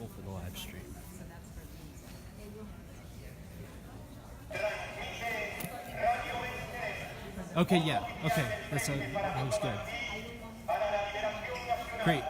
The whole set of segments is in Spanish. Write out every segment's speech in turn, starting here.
people for the live stream. Okay, yeah. Okay, that was good. Great.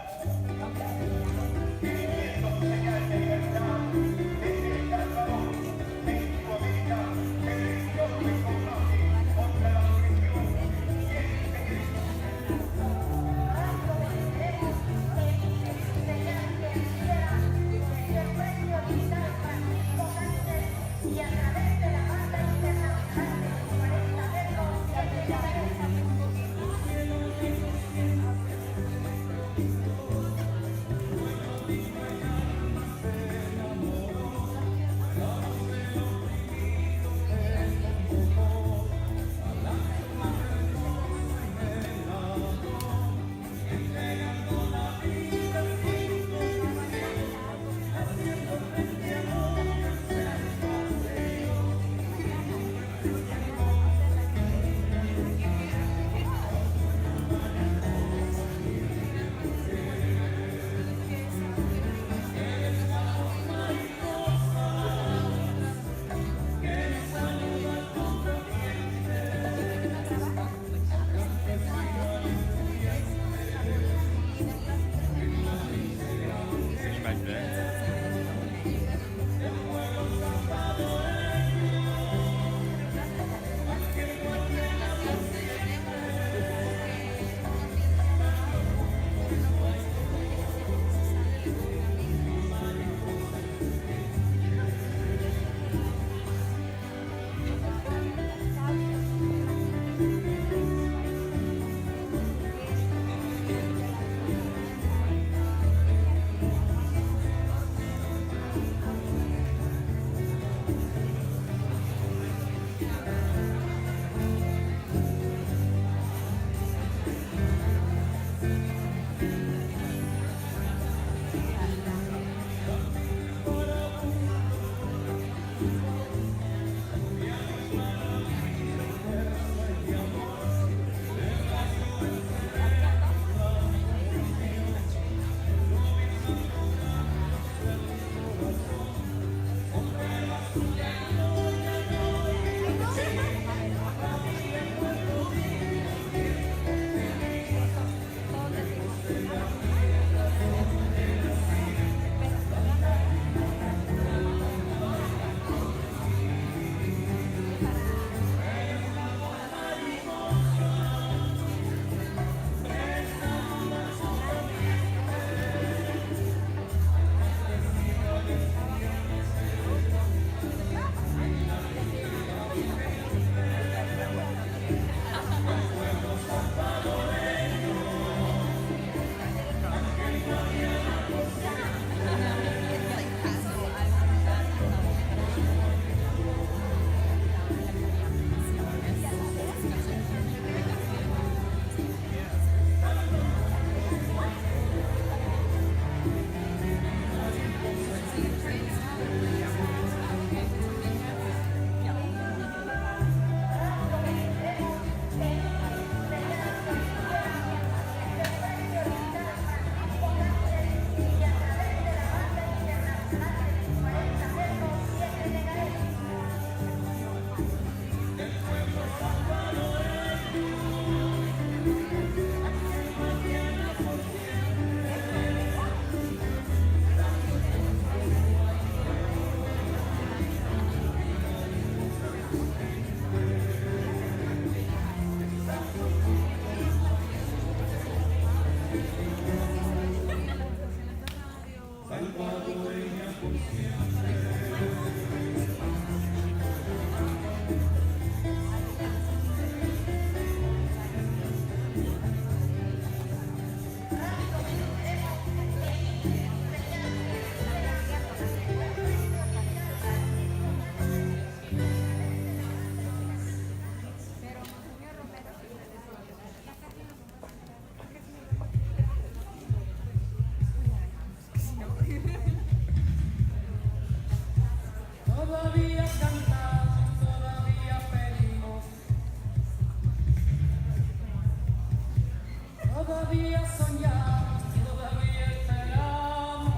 Todavía soñamos, todavía esperamos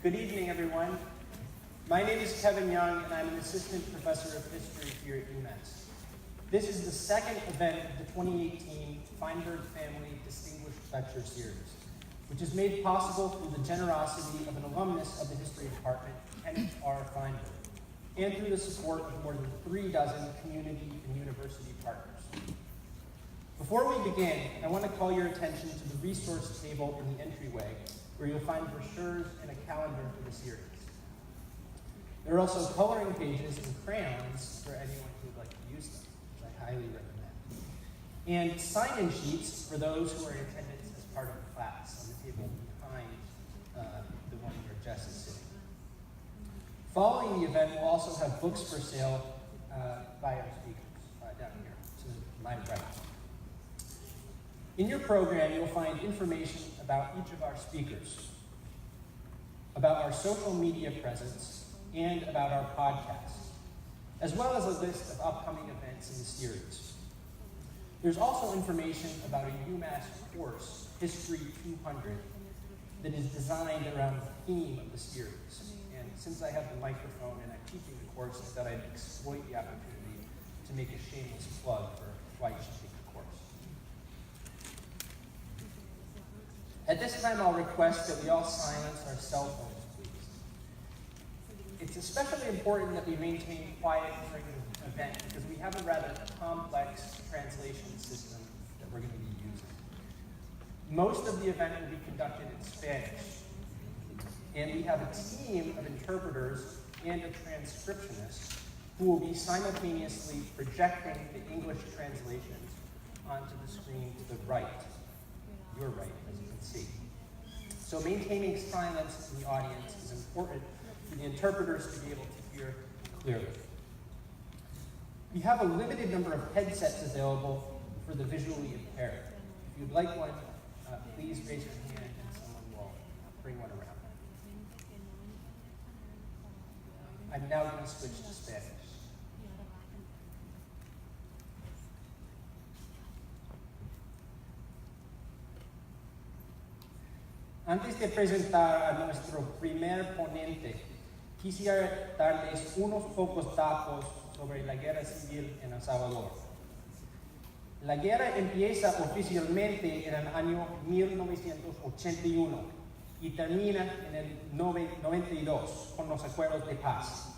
Good evening, everyone. My name is Kevin Young, and I'm an assistant professor of history here at UMass. This is the second event of the 2018 Feinberg Family Distinguished Lecture Series, which is made possible through the generosity of an alumnus of the History Department, Kenneth R. Feinberg, and through the support of more than 36 community and university partners. Before we begin, I want to call your attention to the resource table in the entryway, where you'll find brochures and a calendar for the series. There are also coloring pages and crayons for anyone who would like to use them, which I highly recommend. And sign-in sheets for those who are in attendance as part of the class on the table behind the one where Jess is sitting. Following the event, we'll also have books for sale by our speakers down here to my right. In your program, you'll find information about each of our speakers, about our social media presence, and about our podcast, as well as a list of upcoming events in the series. There's also information about a UMass course, History 200, that is designed around the theme of the series. And since I have the microphone and I'm teaching the course, I thought I'd exploit the opportunity to make a shameless plug for why you should take the course. At this time, I'll request that we all silence our cell phones, please. It's especially important that we maintain quiet during the event because we have a rather complex translation system that we're going to be using. Most of the event will be conducted in Spanish, and we have a team of interpreters and a transcriptionist who will be simultaneously projecting the English translations onto the screen to the right, your right, as you can see. So maintaining silence in the audience is important for the interpreters to be able to hear clearly. We have a limited number of headsets available for the visually impaired. If you'd like one, please raise your hand and someone will bring one around. I'm now going to switch to Spanish. Antes de presentar a nuestro primer ponente, quisiera darles unos pocos datos sobre la guerra civil en El Salvador. La guerra empieza oficialmente en el año 1981 y termina en el 92 con los acuerdos de paz.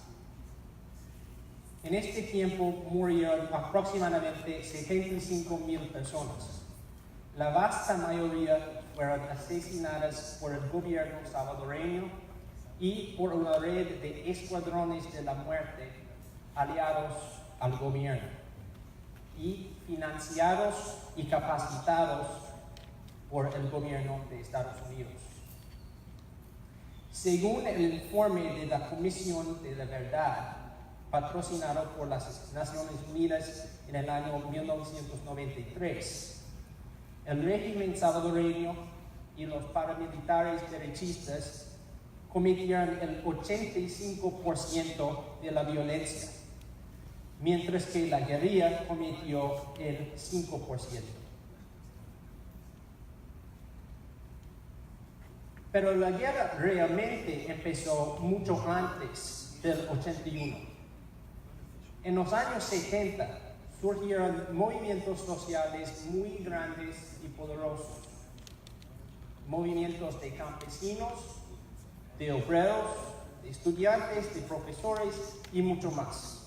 En este tiempo murieron aproximadamente 75,000 personas. La vasta mayoría fueron asesinadas por el gobierno salvadoreño y por una red de escuadrones de la muerte aliados al gobierno y financiados y capacitados por el gobierno de Estados Unidos. Según el informe de la Comisión de la Verdad, patrocinado por las Naciones Unidas en el año 1993, el régimen salvadoreño y los paramilitares derechistas cometieron el 85% de la violencia, mientras que la guerrilla cometió el 5%. Pero la guerra realmente empezó mucho antes del 81. En los años 70 surgieron movimientos sociales muy grandes y poderosos. Movimientos de campesinos, de obreros, de estudiantes, de profesores y mucho más.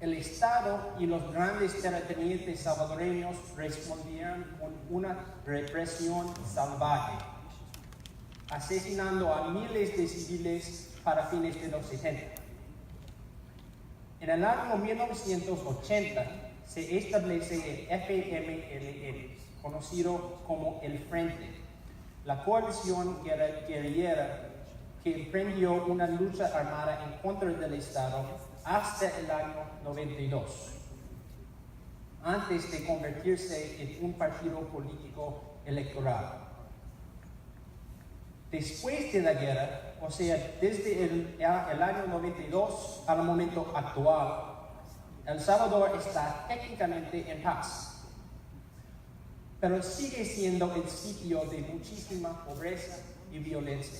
El Estado y los grandes terratenientes salvadoreños respondieron con una represión salvaje, asesinando a miles de civiles para fines de los 70. En el año 1980 se establece el FMLN, conocido como el Frente, la coalición guerrillera que emprendió una lucha armada en contra del Estado hasta el año 92, antes de convertirse en un partido político electoral. Después de la guerra, o sea, desde el año 92 al momento actual, El Salvador está técnicamente en paz, pero sigue siendo el sitio de muchísima pobreza y violencia.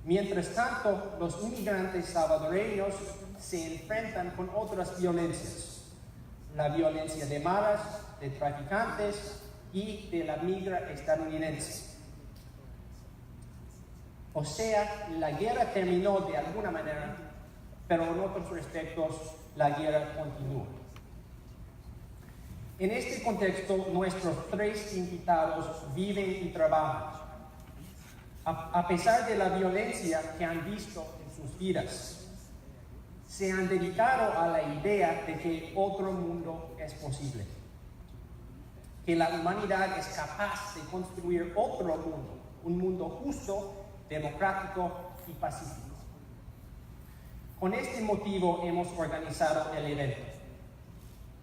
Mientras tanto, los inmigrantes salvadoreños se enfrentan con otras violencias. La violencia de maras, de traficantes y de la migra estadounidense. O sea, la guerra terminó de alguna manera, pero en otros respectos la guerra continúa. En este contexto, nuestros tres invitados viven y trabajan. A pesar de la violencia que han visto en sus vidas, se han dedicado a la idea de que otro mundo es posible, que la humanidad es capaz de construir otro mundo, un mundo justo, democrático y pacífico. Con este motivo hemos organizado el evento.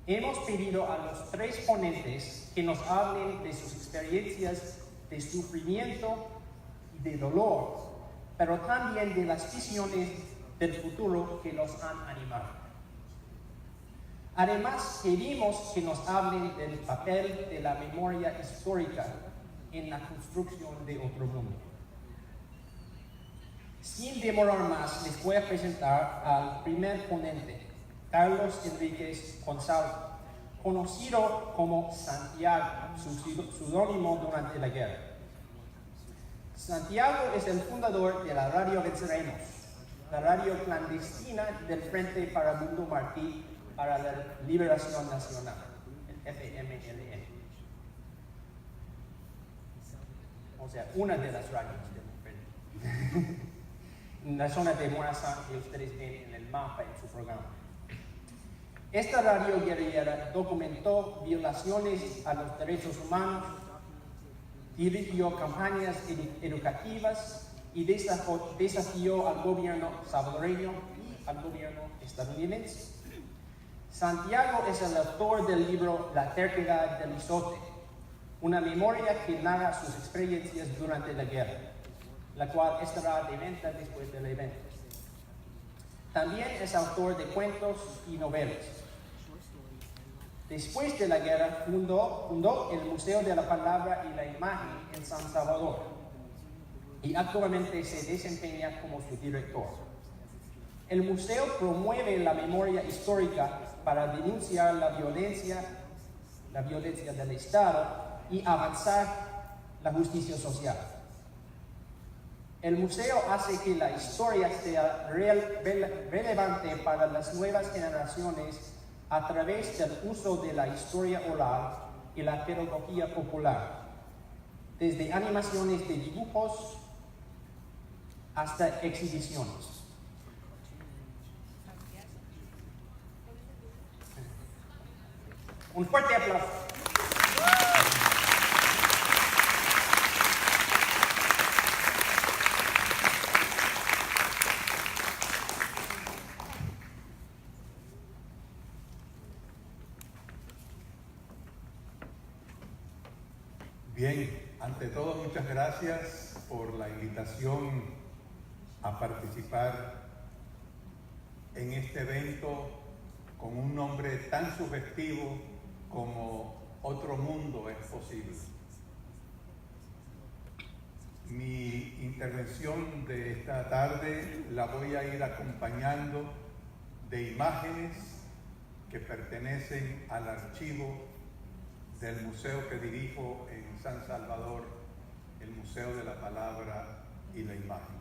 Hemos pedido a los tres ponentes que nos hablen de sus experiencias de sufrimiento y de dolor, pero también de las visiones del futuro que los han animado. Además, pedimos que nos hablen del papel de la memoria histórica en la construcción de otro mundo. Sin demorar más, les voy a presentar al primer ponente, Carlos Enríquez Gonzalo, conocido como Santiago, su seudónimo durante la guerra. Santiago es el fundador de la Radio Venceremos, la radio clandestina del Frente Farabundo Martí para la Liberación Nacional, el FMLN. O sea, una de las radios del Frente. En la zona de Morazán que ustedes ven en el mapa en su programa. Esta radio guerrillera documentó violaciones a los derechos humanos, dirigió campañas educativas y desafió al gobierno salvadoreño y al gobierno estadounidense. Santiago es el autor del libro La terquedad del Izote, una memoria que narra sus experiencias durante la guerra, la cual estará de venta después del evento. También es autor de cuentos y novelas. Después de la guerra fundó el Museo de la Palabra y la Imagen en San Salvador y actualmente se desempeña como su director. El museo promueve la memoria histórica para denunciar la violencia del Estado y avanzar la justicia social. El museo hace que la historia sea relevante para las nuevas generaciones a través del uso de la historia oral y la pedagogía popular, desde animaciones de dibujos hasta exhibiciones. Un fuerte aplauso. Bien, ante todo muchas gracias por la invitación a participar en este evento con un nombre tan sugestivo como Otro Mundo es Posible. Mi intervención de esta tarde la voy a ir acompañando de imágenes que pertenecen al archivo del museo que dirijo en San Salvador, el Museo de la Palabra y la Imagen.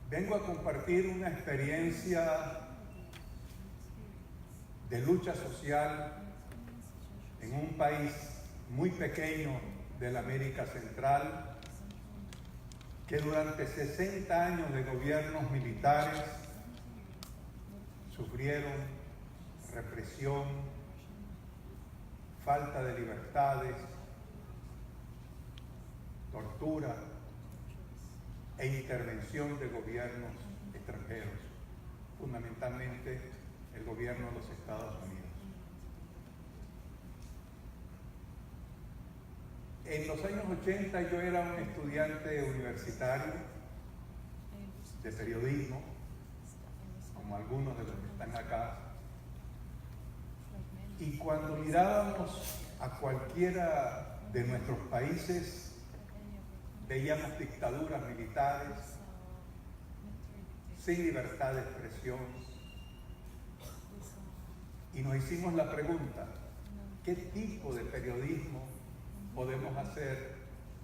Vengo a compartir una experiencia de lucha social en un país muy pequeño de la América Central, que durante 60 años de gobiernos militares sufrieron represión, falta de libertades, tortura e intervención de gobiernos extranjeros, fundamentalmente el gobierno de los Estados Unidos. En los años 80 yo era un estudiante universitario de periodismo, como algunos de los que están acá, y Y cuando mirábamos a cualquiera de nuestros países, veíamos dictaduras militares sin libertad de expresión. Y nos hicimos la pregunta, ¿qué tipo de periodismo podemos hacer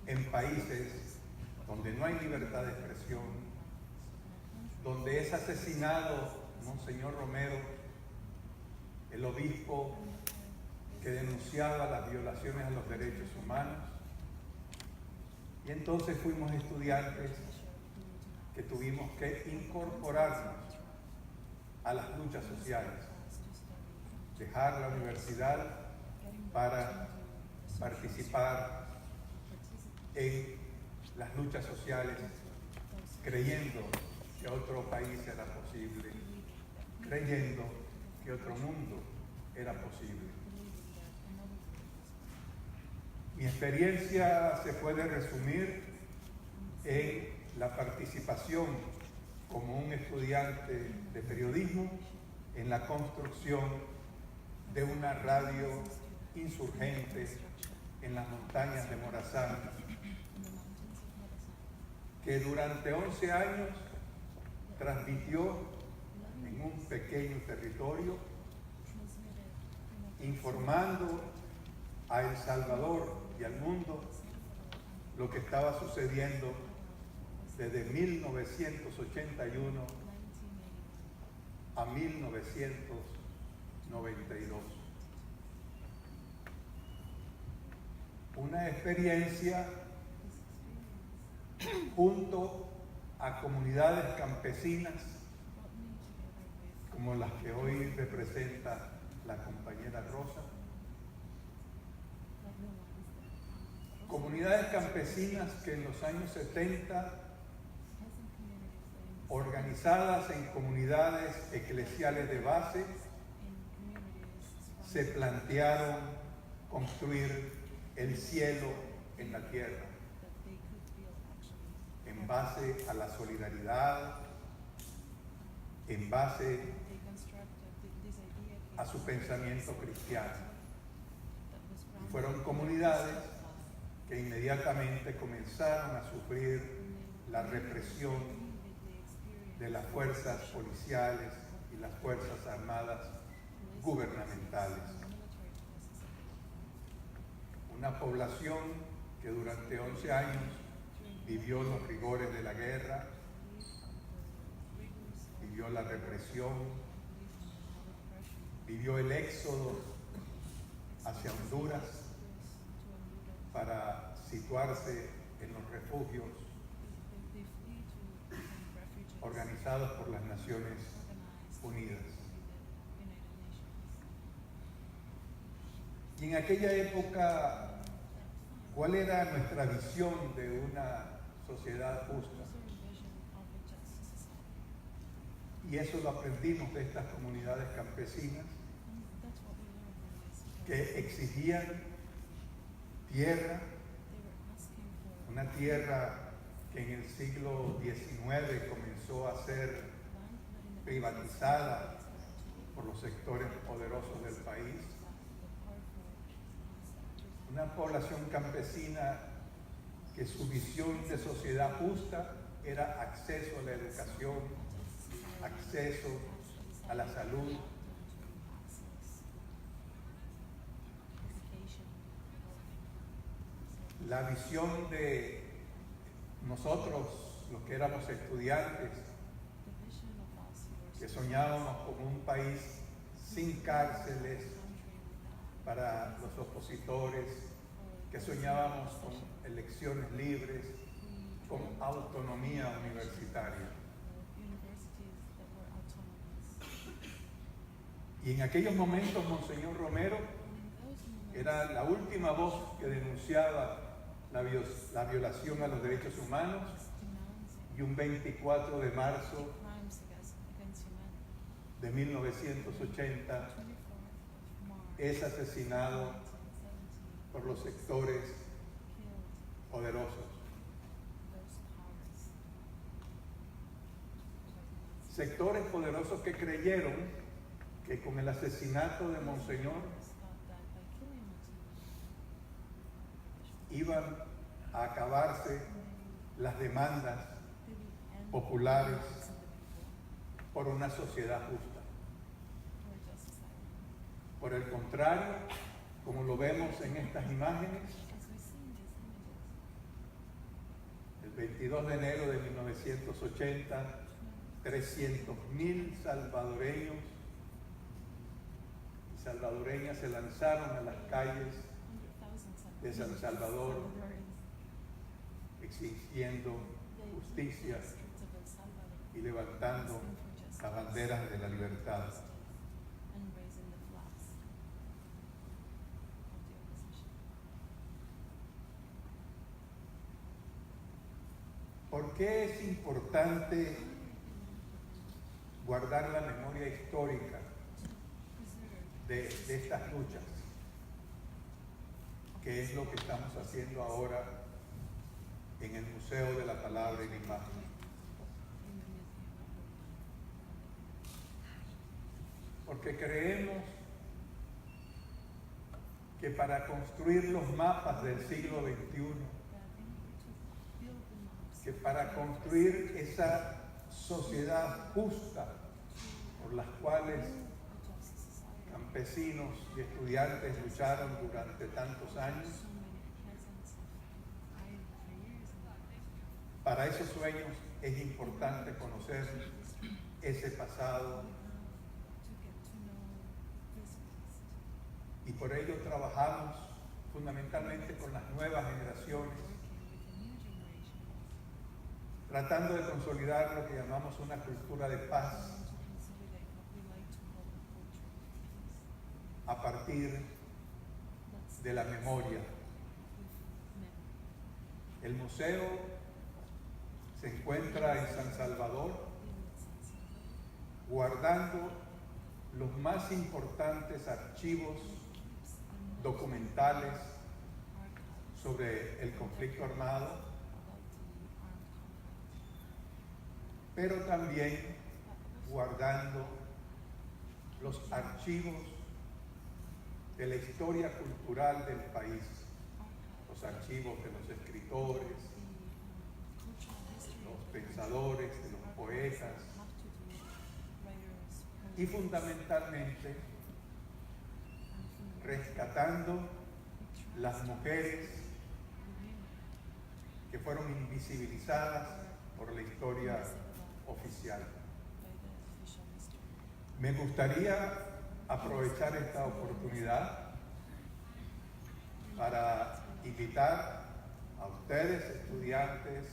en países donde no hay libertad de expresión, donde es asesinado Monseñor Romero, el obispo que denunciaba las violaciones a los derechos humanos? Y entonces fuimos estudiantes que tuvimos que incorporarnos a las luchas sociales, dejar la universidad para participar en las luchas sociales, creyendo que otro país era posible, creyendo que otro mundo era posible. Mi experiencia se puede resumir en la participación como un estudiante de periodismo en la construcción de una radio insurgente en las montañas de Morazán, que durante 11 años transmitió en un pequeño territorio, informando a El Salvador y al mundo lo que estaba sucediendo desde 1981 a 1992. Una experiencia junto a comunidades campesinas como las que hoy representa la compañera Rosa, comunidades campesinas que en los años 70, organizadas en comunidades eclesiales de base, se plantearon construir el cielo en la tierra, en base a la solidaridad, en base a su pensamiento cristiano. Y fueron comunidades que inmediatamente comenzaron a sufrir la represión de las fuerzas policiales y las fuerzas armadas gubernamentales. Una población que durante 11 años vivió los rigores de la guerra, vivió la represión, vivió el éxodo hacia Honduras para situarse en los refugios organizados por las Naciones Unidas. Y en aquella época, ¿cuál era nuestra visión de una sociedad justa? Y eso lo aprendimos de estas comunidades campesinas que exigían tierra, una tierra que en el siglo XIX comenzó a ser privatizada por los sectores poderosos del país. Una población campesina que su visión de sociedad justa era acceso a la educación, acceso a la salud, la visión de nosotros, los que éramos estudiantes, que soñábamos con un país sin cárceles para los opositores, que soñábamos con elecciones libres, con autonomía universitaria. Y en aquellos momentos Monseñor Romero era la última voz que denunciaba la violación a los derechos humanos, y un 24 de marzo de 1980 es asesinado por los sectores poderosos. Sectores poderosos que creyeron que con el asesinato de Monseñor iban a acabarse las demandas populares por una sociedad justa. Por el contrario, como lo vemos en estas imágenes, el 22 de enero de 1980, 300.000 salvadoreños y salvadoreñas se lanzaron a las calles de San Salvador exigiendo justicia y levantando las banderas de la libertad. ¿Por qué es importante guardar la memoria histórica de estas luchas? ¿Qué es lo que estamos haciendo ahora en el Museo de la Palabra y la Imagen? Porque creemos que para construir los mapas del siglo XXI, que para construir esa sociedad justa por las cuales campesinos y estudiantes lucharon durante tantos años, para esos sueños es importante conocer ese pasado y por ello trabajamos fundamentalmente con las nuevas generaciones, tratando de consolidar lo que llamamos una cultura de paz a partir de la memoria. El museo se encuentra en San Salvador, guardando los más importantes archivos documentales sobre el conflicto armado, pero también guardando los archivos de la historia cultural del país, los archivos de los escritores, los pensadores, de los poetas y fundamentalmente rescatando las mujeres que fueron invisibilizadas por la historia oficial. Me gustaría aprovechar esta oportunidad para invitar a ustedes, estudiantes,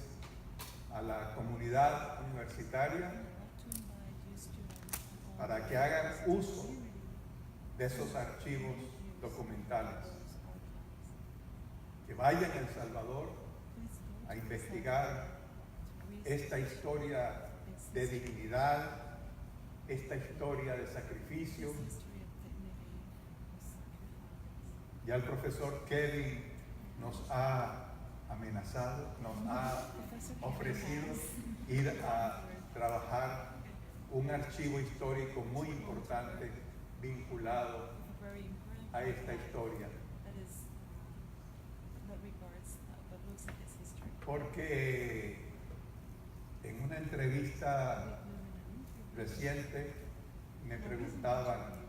a la comunidad universitaria, para que hagan uso de esos archivos documentales, que vayan a El Salvador a investigar esta historia de dignidad, esta historia de sacrificio. Ya el profesor Kevin nos ha amenazado, nos ha ofrecido ir a trabajar un archivo histórico muy importante vinculado a esta historia. Porque en una entrevista reciente me preguntaban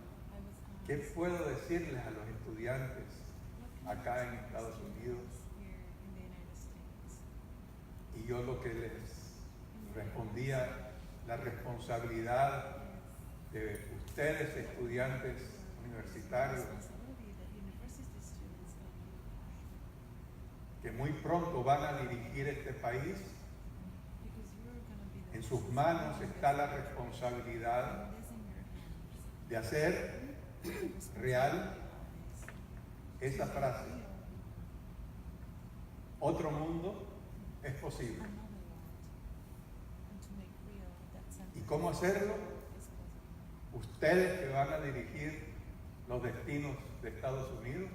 qué puedo decirles a los estudiantes acá en Estados Unidos, y yo lo que les respondía: la responsabilidad de ustedes, estudiantes universitarios, que muy pronto van a dirigir este país, en sus manos está la responsabilidad de hacer real esa frase: otro mundo es posible. ¿Y cómo hacerlo? Ustedes que van a dirigir los destinos de Estados Unidos,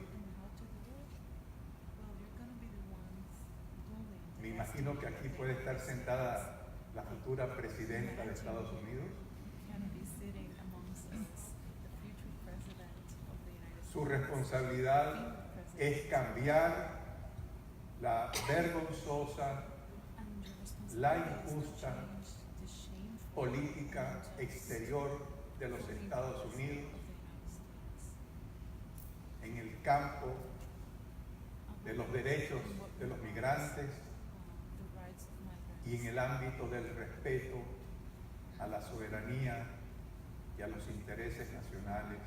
me imagino que aquí puede estar sentada la futura presidenta de Estados Unidos. Su responsabilidad es cambiar la vergonzosa, la injusta política exterior de los Estados Unidos en el campo de los derechos de los migrantes y en el ámbito del respeto a la soberanía y a los intereses nacionales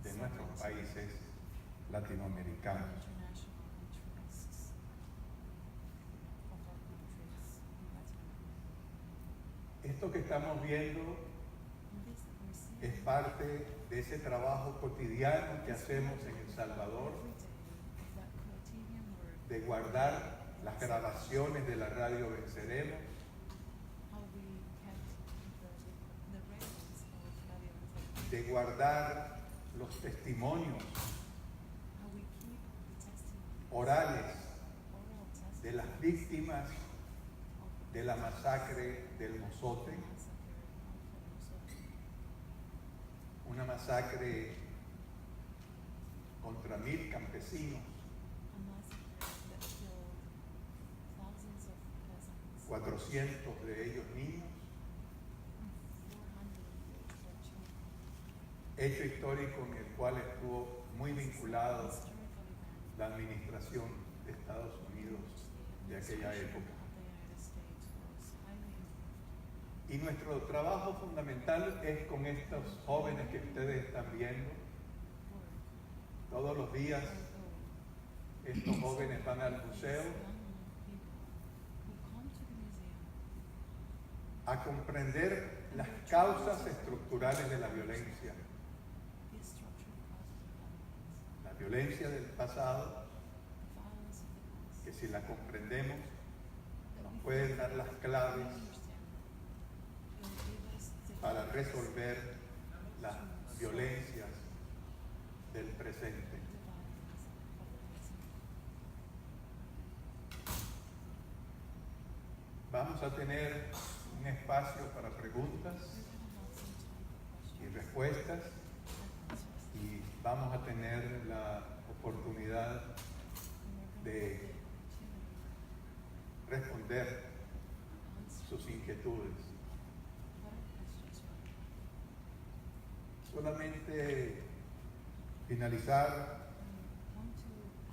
de nuestros países latinoamericanos. Esto que estamos viendo es parte de ese trabajo cotidiano que hacemos en El Salvador, de guardar las grabaciones de la radio Venceremos, de guardar los testimonios orales de las víctimas de la masacre del Mozote, una masacre contra 1000 campesinos, 400 de ellos niños, hecho histórico en el cual estuvo muy vinculado la administración de Estados Unidos de aquella época. Y nuestro trabajo fundamental es con estos jóvenes que ustedes están viendo. Todos los días estos jóvenes van al museo a comprender las causas estructurales de la violencia. La violencia del pasado, que si la comprendemos, nos pueden dar las claves para resolver las violencias del presente. Vamos a tener un espacio para preguntas y respuestas y vamos a tener la oportunidad de responder sus inquietudes. Solamente finalizar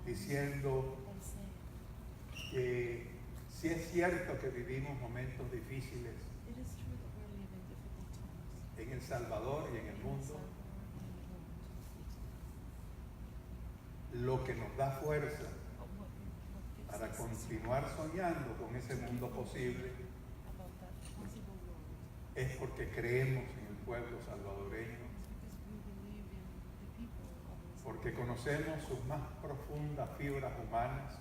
diciendo que sí es cierto que vivimos momentos difíciles en El Salvador y en el mundo. Lo que nos da fuerza para continuar soñando con ese mundo posible es porque creemos en el pueblo salvadoreño, porque conocemos sus más profundas fibras humanas,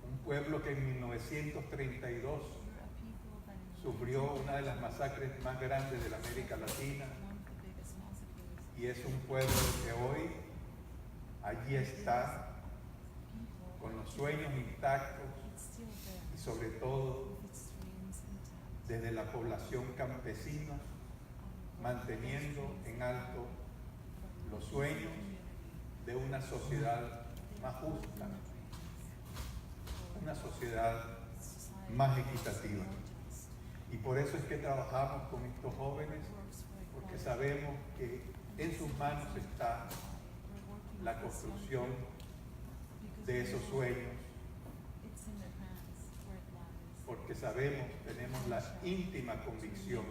un pueblo que en 1932 sufrió una de las masacres más grandes de la América Latina y es un pueblo que hoy allí está con los sueños intactos y sobre todo desde la población campesina manteniendo en alto los sueños de una sociedad más justa, una sociedad más equitativa. Y por eso es que trabajamos con estos jóvenes, porque sabemos que en sus manos está la construcción de esos sueños, porque sabemos, tenemos la íntima convicción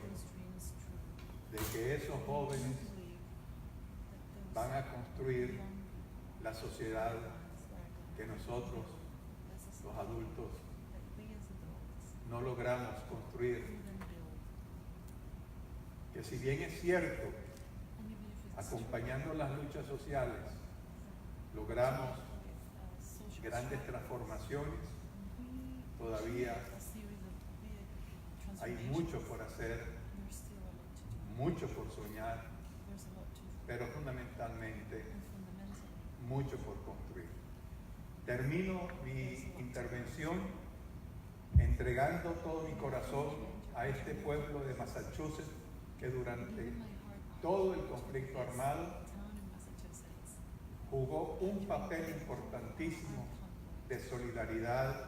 de que esos jóvenes van a construir la sociedad que nosotros, los adultos, no logramos construir. Que si bien es cierto, acompañando las luchas sociales, logramos grandes transformaciones, todavía hay mucho por hacer, mucho por soñar, pero fundamentalmente mucho por construir. Termino mi intervención entregando todo mi corazón a este pueblo de Massachusetts que durante todo el conflicto armado, jugó un papel importantísimo de solidaridad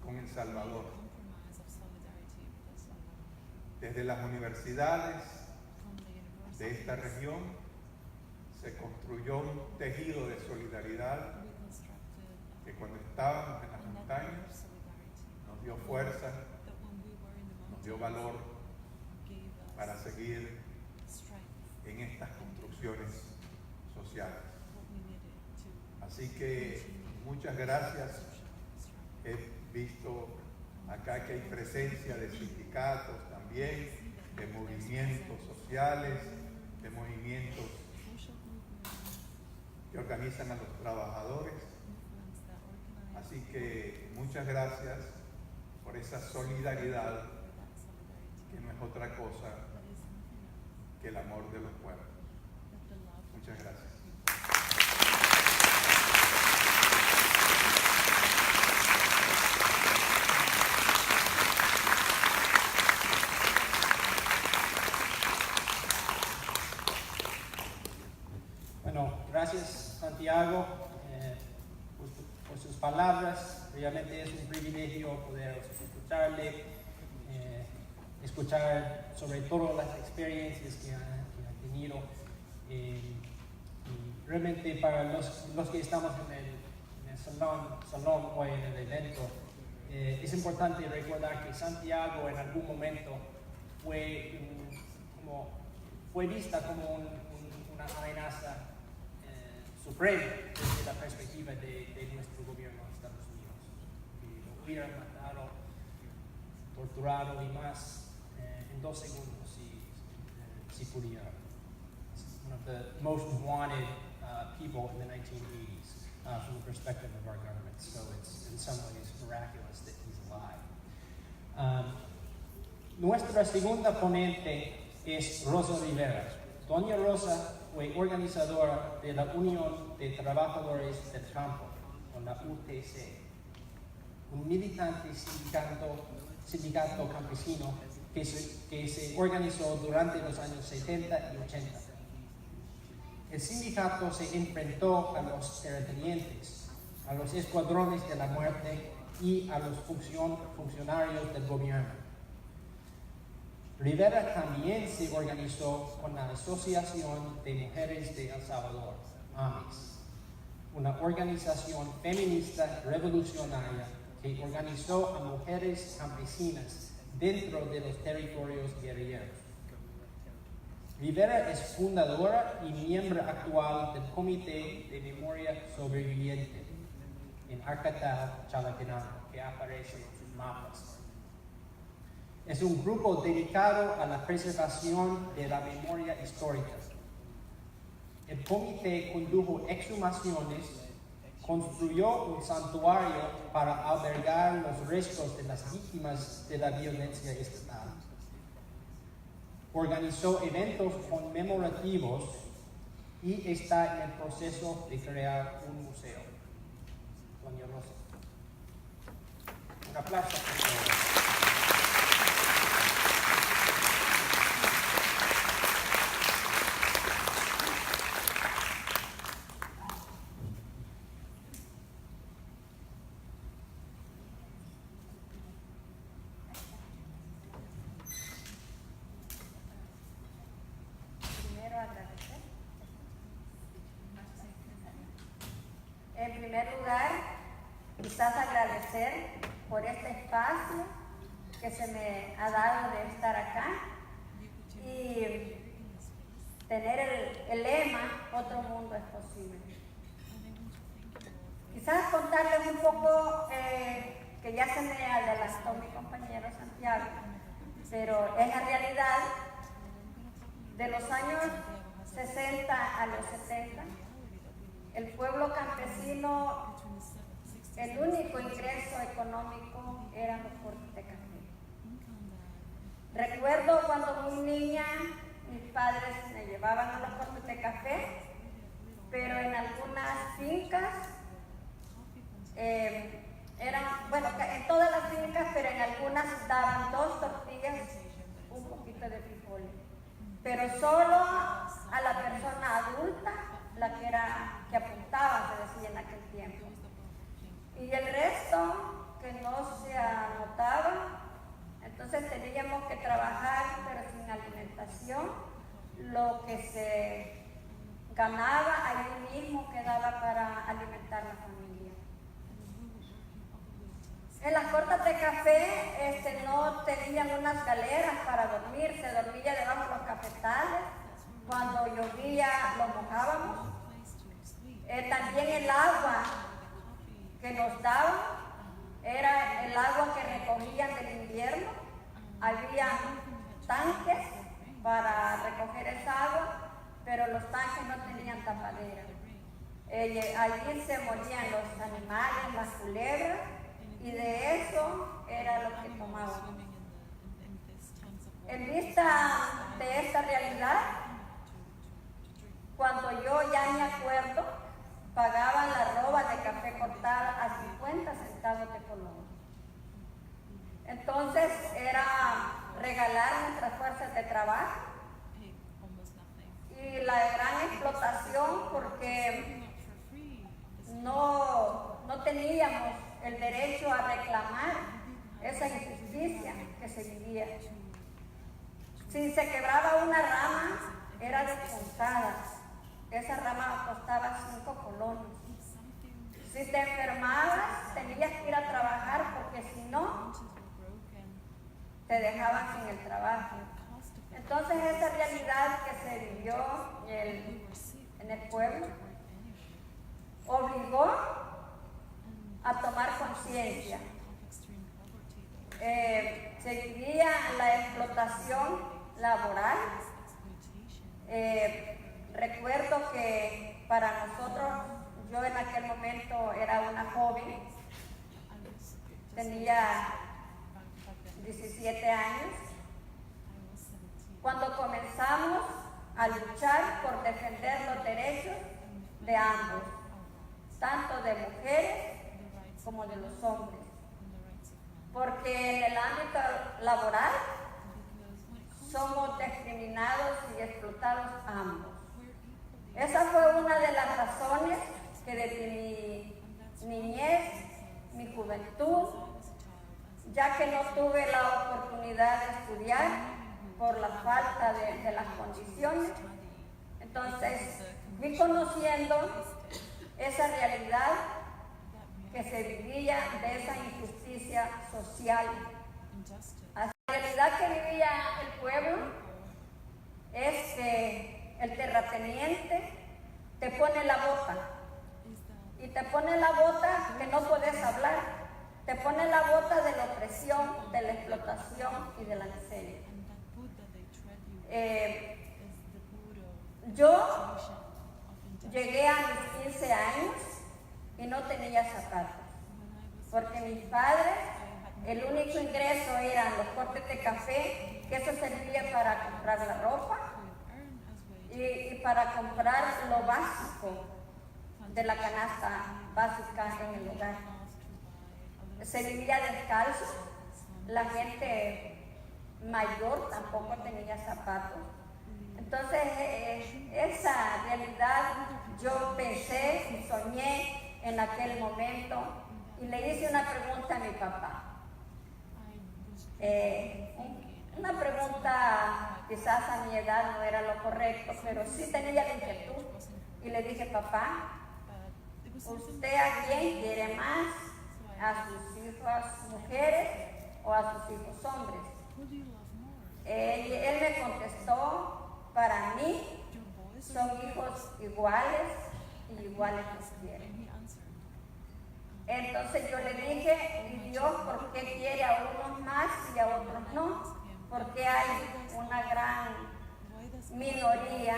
con El Salvador. Desde las universidades de esta región se construyó un tejido de solidaridad que cuando estábamos en las montañas nos dio fuerza, nos dio valor para seguir en estas construcciones sociales. Así que muchas gracias. He visto acá que hay presencia de sindicatos también, de movimientos sociales, de movimientos que organizan a los trabajadores. Así que muchas gracias por esa solidaridad que no es otra cosa que el amor de los pueblos. Muchas gracias. Bueno, gracias Santiago por sus palabras. Realmente es un privilegio poder escucharle, escuchar sobre todo las experiencias que ha tenido. Y realmente para los que estamos en el salón hoy en el evento, es importante recordar que Santiago en algún momento fue vista como una amenaza suprema desde la perspectiva de nuestro gobierno de Estados Unidos. Y lo hubieran matado, torturado y más en 2 segundos si pudiera. One of the most wanted people in the 1980s from the perspective of our government. So it's in some ways miraculous that he's alive. Nuestra segunda ponente es Rosa Rivera. Doña Rosa fue organizadora de la Unión de Trabajadores del Campo, o la UTC, un militante sindicato campesino que se organizó durante los años 70 y 80. El sindicato se enfrentó a los terratenientes, a los escuadrones de la muerte y a los funcionarios del gobierno. Rivera también se organizó con la Asociación de Mujeres de El Salvador, AMES, una organización feminista revolucionaria que organizó a mujeres campesinas dentro de los territorios guerrilleros. Rivera es fundadora y miembro actual del Comité de Memoria Sobreviviente en Arcatal, Chalatenango, que aparece en sus mapas. Es un grupo dedicado a la preservación de la memoria histórica. El comité condujo exhumaciones, construyó un santuario para albergar los restos de las víctimas de la violencia estatal. Organizó eventos conmemorativos y está en el proceso de crear un museo. Doña Rosa. Un aplauso, por favor. En primer lugar, quizás agradecer por este espacio que se me ha dado de estar acá y tener el lema "Otro mundo es posible". Quizás contarles un poco, que ya se me adelantó mi compañero Santiago, pero es la realidad de los años 60 a los 70. El pueblo campesino, el único ingreso económico eran los cortes de café. Recuerdo cuando muy niña, mis padres me llevaban a los cortes de café, pero en algunas fincas, en todas las fincas, pero en algunas daban 2 tortillas, un poquito de frijoles. pero solo a la persona adulta, la que apuntaba, se decía en aquel tiempo. Y el resto que no se anotaba, entonces teníamos que trabajar, pero sin alimentación. Lo que se ganaba ahí mismo quedaba para alimentar la familia. En las cortas de café no tenían unas galeras para dormir, se dormía debajo de los cafetales. Cuando llovía lo mojábamos. También el agua que nos daban era el agua que recogían del invierno. Había tanques para recoger esa agua, pero los tanques no tenían tapadera. Allí se morían los animales, las culebras, y de eso era lo que tomábamos. En vista de esta realidad, cuando yo ya me acuerdo, pagaban la roba de café cortada a 50 centavos de colón. Entonces era regalar nuestras fuerzas de trabajo y la gran explotación, porque no teníamos el derecho a reclamar esa injusticia que se vivía. Si se quebraba una rama, era descontada. Esa rama costaba 5 colones. Si te enfermabas, tenías que ir a trabajar, porque si no, te dejaban sin el trabajo. Entonces esa realidad que se vivió en el pueblo obligó a tomar conciencia. Se vivía la explotación laboral. Recuerdo que para nosotros, yo en aquel momento era una joven, tenía 17 años, cuando comenzamos a luchar por defender los derechos de ambos, tanto de mujeres como de los hombres, porque en el ámbito laboral somos discriminados y explotados ambos. Esa fue una de las razones que desde mi niñez, mi juventud, ya que no tuve la oportunidad de estudiar por la falta de las condiciones, entonces fui conociendo esa realidad que se vivía, de esa injusticia social. La realidad que vivía el pueblo es que el terrateniente te pone la bota, y te pone la bota que no puedes hablar, te pone la bota de la opresión, de la explotación y de la miseria. Yo llegué a mis 15 años y no tenía zapatos, porque mis padres, el único ingreso eran los cortes de café, que eso servía para comprar la ropa y para comprar lo básico de la canasta básica en el hogar. Se vivía descalzo, la gente mayor tampoco tenía zapatos. Entonces, esa realidad yo pensé y soñé en aquel momento, y le hice una pregunta a mi papá. Una pregunta quizás a mi edad no era lo correcto, pero sí tenía la inquietud. Y le dije: papá, ¿usted a quién quiere más? ¿A sus hijas mujeres o a sus hijos hombres? Él me contestó: para mí son hijos iguales y iguales los quieren. Entonces yo le dije: ¿y Dios por qué quiere a unos más y a otros no? Porque hay una gran minoría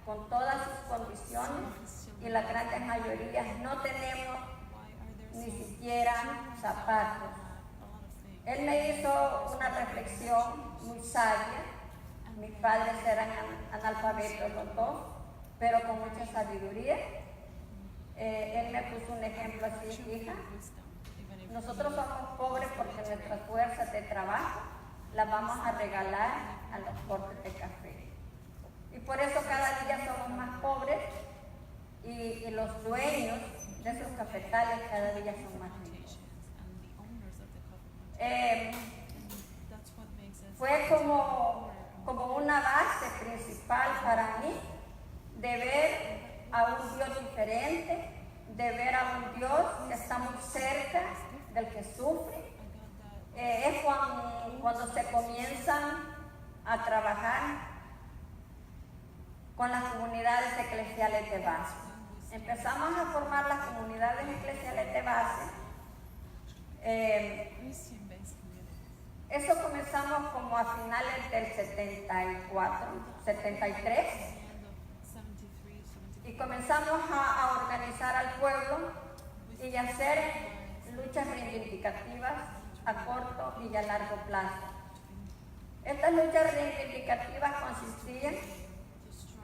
con todas sus condiciones y la gran mayoría no tenemos ni siquiera zapatos. Él me hizo una reflexión muy sabia. Mis padres eran analfabetos los dos, pero con mucha sabiduría. Él me puso un ejemplo así: hija, nosotros somos pobres porque nuestras fuerzas de trabajo las vamos a regalar a los cortes de café. Y por eso cada día somos más pobres y los dueños de esos cafetales cada día son más ricos. Fue como una base principal para mí de ver a un Dios diferente, de ver a un Dios que está muy cerca del que sufre. Es cuando se comienzan a trabajar con las comunidades eclesiales de base. Empezamos a formar las comunidades eclesiales de base. Eso comenzamos como a finales del 74, 73. Y comenzamos a organizar al pueblo y a hacer luchas reivindicativas a corto y a largo plazo. Estas luchas reivindicativas consistían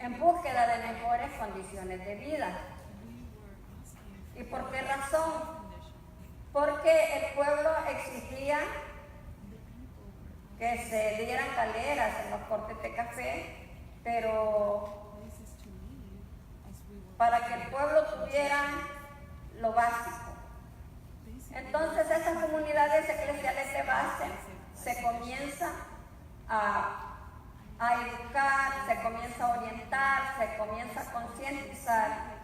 en búsqueda de mejores condiciones de vida. ¿Y por qué razón? Porque el pueblo exigía que se dieran galeras en los cortes de café, pero para que el pueblo tuviera lo básico. Entonces estas comunidades eclesiales de base se comienzan a educar, se comienza a orientar, se comienza a concientizar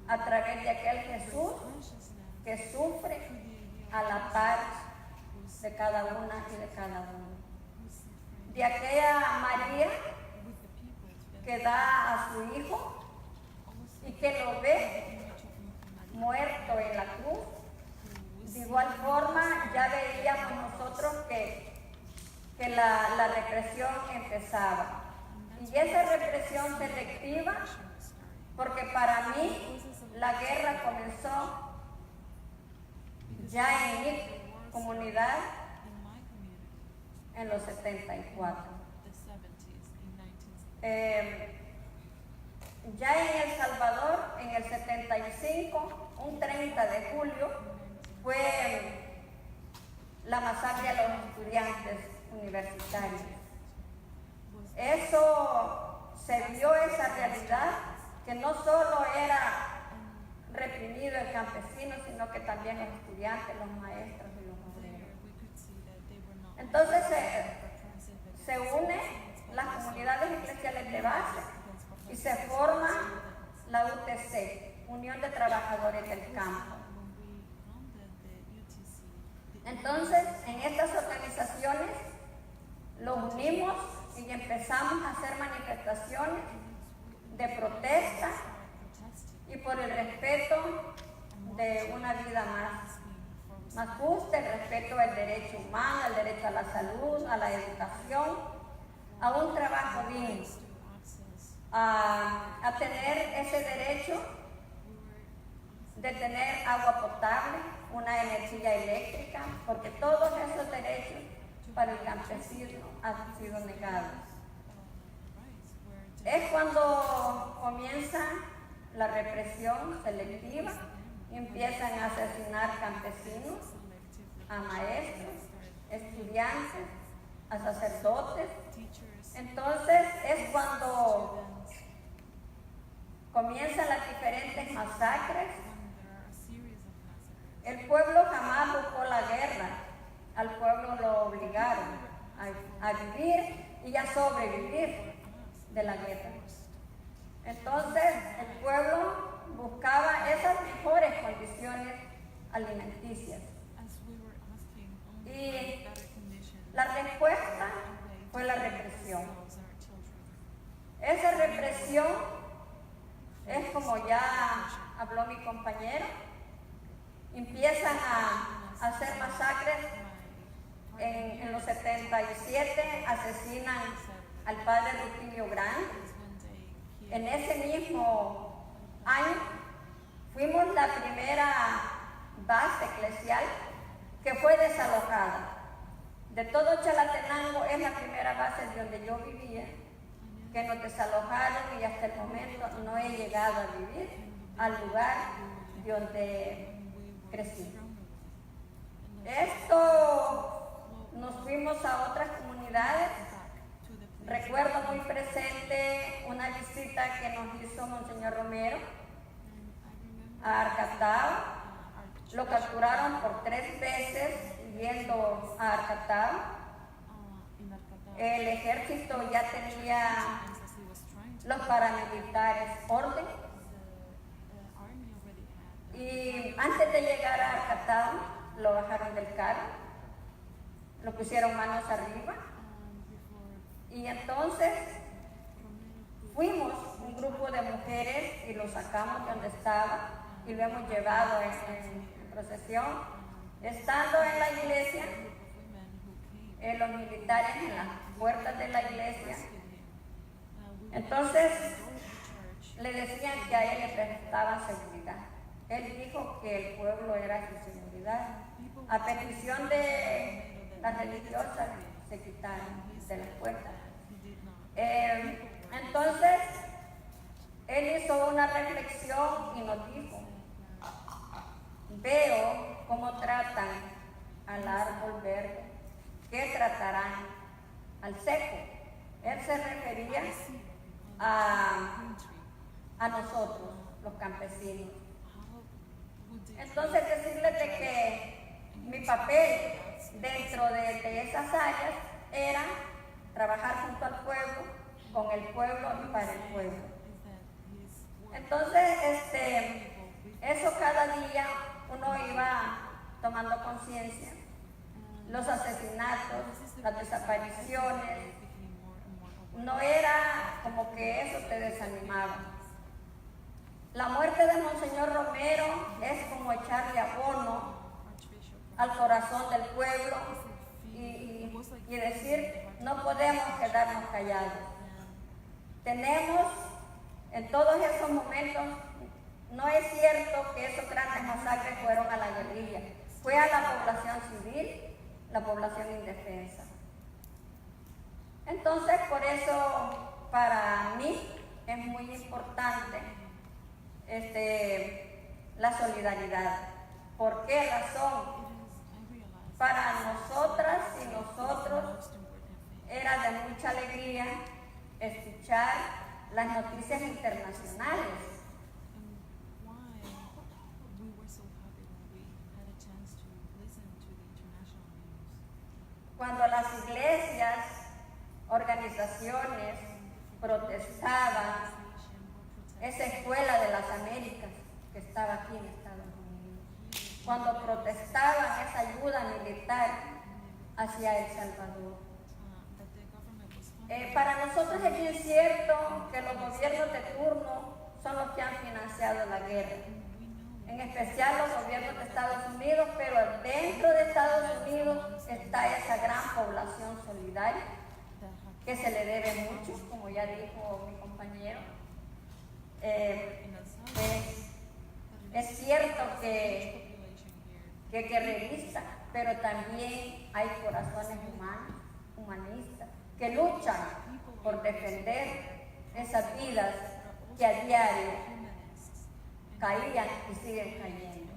a través de aquel Jesús que sufre a la par de cada una y de cada uno. De aquella María que da a su hijo y que lo ve muerto en la cruz. De igual forma ya veíamos nosotros que la represión empezaba. Y esa represión selectiva, porque para mí la guerra comenzó ya en mi comunidad en los 74. Ya en El Salvador, en el 75, un 30 de julio, fue la masacre a los estudiantes universitarios. Eso se vio esa realidad, que no solo era reprimido el campesino, sino que también los estudiantes, los maestros y los obreros. Entonces se unen las comunidades eclesiales de base y se forma la UTC, Unión de Trabajadores del Campo. Entonces, en estas organizaciones los unimos y empezamos a hacer manifestaciones de protesta y por el respeto de una vida más justa, el respeto al derecho humano, al derecho a la salud, a la educación, a un trabajo digno, a tener ese derecho de tener agua potable, una energía eléctrica, porque todos esos derechos para el campesino han sido negados. Es cuando comienza la represión selectiva y empiezan a asesinar campesinos, a maestros, estudiantes, a sacerdotes. Entonces es cuando comienzan las diferentes masacres. El pueblo jamás buscó la guerra, al pueblo lo obligaron a vivir y a sobrevivir de la guerra. Entonces el pueblo buscaba esas mejores condiciones alimenticias. Y la respuesta fue la represión. Esa represión es como ya habló mi compañero, empiezan a hacer masacres. En los 77 asesinan al padre Rutilio Grande. En ese mismo año fuimos la primera base eclesial que fue desalojada. De todo Chalatenango es la primera base donde yo vivía, que nos desalojaron y hasta el momento no he llegado a vivir al lugar donde crecí. Esto nos fuimos a otras comunidades recuerdo muy presente una visita que nos hizo Monseñor Romero a Arcatao. Lo capturaron por 3 veces yendo a Arcatao. El ejército ya tenía los paramilitares orden. Y antes de llegar a Arcatao, lo bajaron del carro, lo pusieron manos arriba. Y entonces fuimos un grupo de mujeres y lo sacamos de donde estaba y lo hemos llevado en procesión. Estando en la iglesia, los militares en las puertas de la iglesia, entonces le decían que a él le prestaban seguridad. Él dijo que el pueblo era su seguridad. A petición de las religiosas se quitaron de las puertas. Entonces, él hizo una reflexión y nos dijo: veo cómo tratan al árbol verde, ¿qué tratarán al seco? Él se refería a nosotros, los campesinos. Entonces, decirles de que mi papel dentro de esas áreas era trabajar junto al pueblo, con el pueblo y para el pueblo. Entonces, eso cada día uno iba tomando conciencia. Los asesinatos, las desapariciones, no era como que eso te desanimaba. La muerte de Monseñor Romero es como echarle abono al corazón del pueblo y decir: no podemos quedarnos callados. Tenemos en todos esos momentos, no es cierto que esos grandes masacres fueron a la guerrilla, fue a la población civil, la población indefensa. Entonces, por eso para mí es muy importante la solidaridad. ¿Por qué razón? Para nosotras y nosotros era de mucha alegría escuchar las noticias internacionales. Cuando las iglesias, organizaciones protestaban, esa escuela de las Américas que estaba aquí en Estados Unidos, cuando protestaban esa ayuda militar hacia El Salvador. Para nosotros es bien cierto que los gobiernos de turno son los que han financiado la guerra, en especial los gobiernos de Estados Unidos, pero dentro de Estados Unidos está esa gran población solidaria que se le debe mucho, como ya dijo mi compañero. Es cierto que guerreristas, pero también hay corazones humanos, humanistas, que luchan por defender esas vidas que a diario caían y siguen cayendo.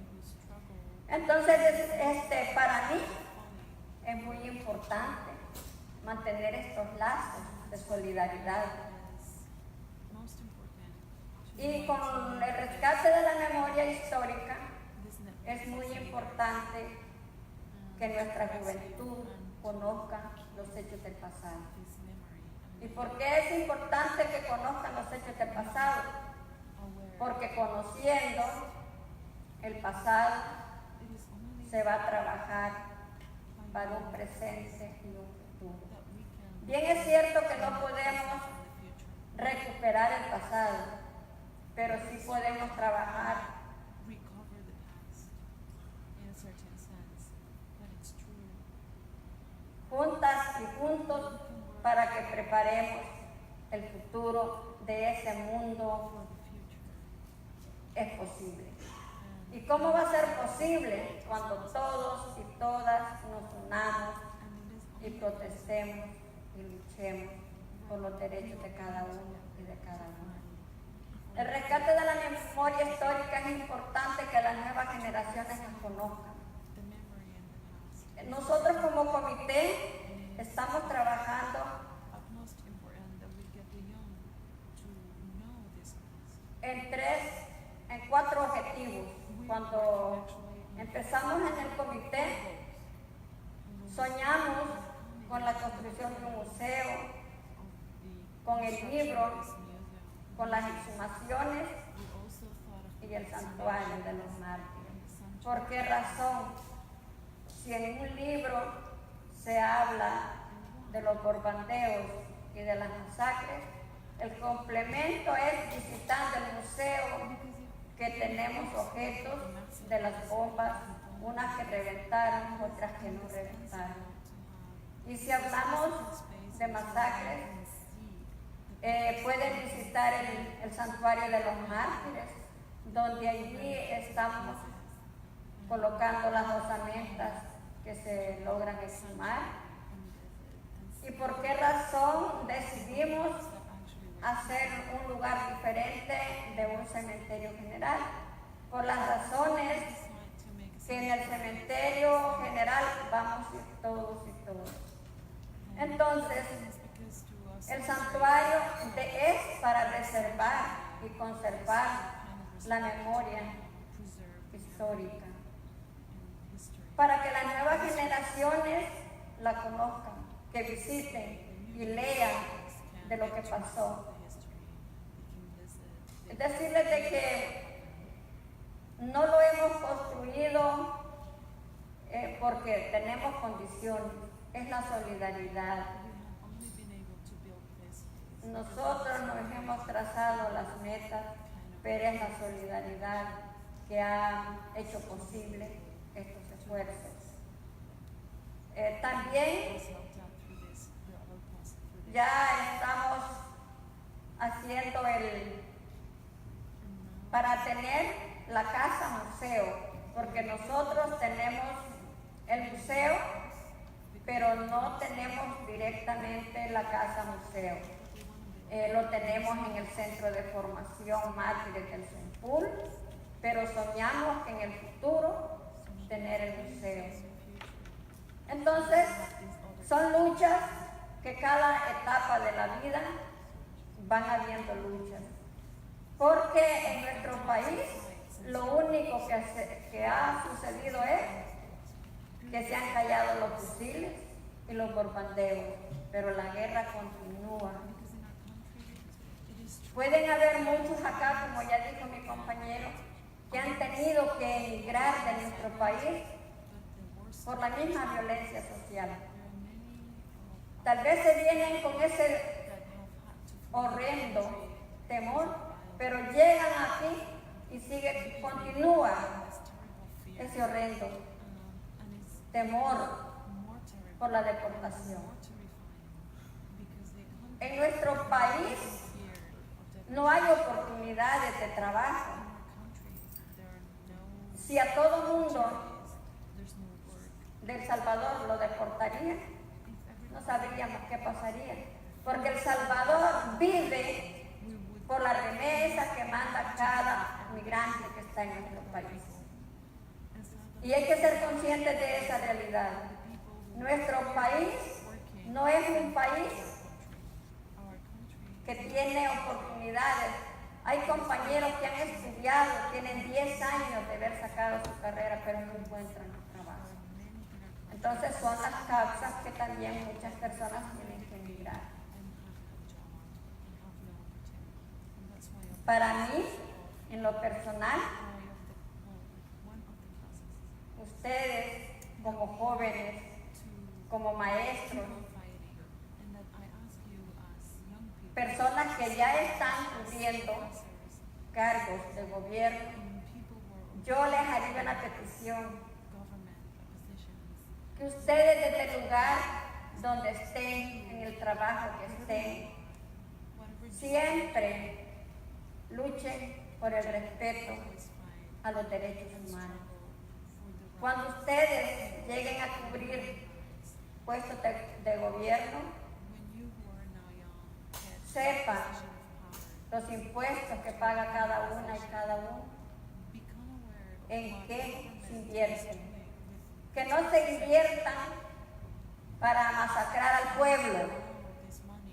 Entonces, para mí es muy importante mantener estos lazos de solidaridad. Y con el rescate de la memoria histórica es muy importante que nuestra juventud conozca los hechos del pasado. ¿Y por qué es importante que conozcan los hechos del pasado? Porque conociendo el pasado se va a trabajar para un presente y un futuro. Bien es cierto que no podemos recuperar el pasado, pero sí podemos trabajar juntas y juntos para que preparemos el futuro de ese mundo. Es posible. ¿Y cómo va a ser posible? Cuando todos y todas nos unamos y protestemos y luchemos por los derechos de cada uno y de cada una. El rescate de la memoria histórica es importante que las nuevas generaciones nos conozcan. Nosotros como comité estamos trabajando construcción de un museo, con el libro, con las exhumaciones y el santuario de los mártires. ¿Por qué razón? Si en un libro se habla de los bombardeos y de las masacres, el complemento es visitando el museo, que tenemos objetos de las bombas, unas que reventaron, otras que no reventaron. Y si hablamos de masacres, pueden visitar el santuario de los mártires, donde allí estamos colocando las osamentas que se logran exhumar. ¿Y por qué razón decidimos hacer un lugar diferente de un cementerio general? Por las razones que en el cementerio general vamos a ir todos y todos. Entonces, el santuario es para reservar y conservar la memoria histórica, para que las nuevas generaciones la conozcan, que visiten y lean de lo que pasó. Es decirles de que no lo hemos construido porque tenemos condiciones, es la solidaridad. Nosotros nos hemos trazado las metas, pero es la solidaridad que ha hecho posible estos esfuerzos. También ya estamos haciendo para tener la casa museo, porque nosotros tenemos el museo, pero no tenemos directamente la casa museo. Lo tenemos en el Centro de Formación Mártires del Sempul, pero soñamos que en el futuro tener el museo. Entonces, son luchas que cada etapa de la vida van habiendo luchas. Porque en nuestro país lo único que ha sucedido es que se han callado los fusiles y los bombardeos, pero la guerra continúa. Pueden haber muchos acá, como ya dijo mi compañero, que han tenido que emigrar de nuestro país por la misma violencia social. Tal vez se vienen con ese horrendo temor, pero llegan aquí y continúa ese horrendo temor por la deportación. En nuestro país no hay oportunidades de trabajo. Si a todo mundo de El Salvador lo deportarían, no sabríamos qué pasaría, porque El Salvador vive por la remesa que manda cada migrante que está en nuestro país. Y hay que ser conscientes de esa realidad. Nuestro país no es un país que tiene oportunidades. Hay compañeros que han estudiado, tienen 10 años de haber sacado su carrera, pero no encuentran trabajo. Entonces son las causas que también muchas personas tienen que emigrar. Para mí, en lo personal, ustedes como jóvenes, como maestros, personas que ya están cubriendo cargos de gobierno, yo les haría una petición, que ustedes desde el lugar donde estén, en el trabajo que estén, siempre luchen por el respeto a los derechos humanos. Cuando ustedes lleguen a cubrir puestos de gobierno, sepan los impuestos que paga cada una y cada uno, en qué se invierten. Que no se inviertan para masacrar al pueblo,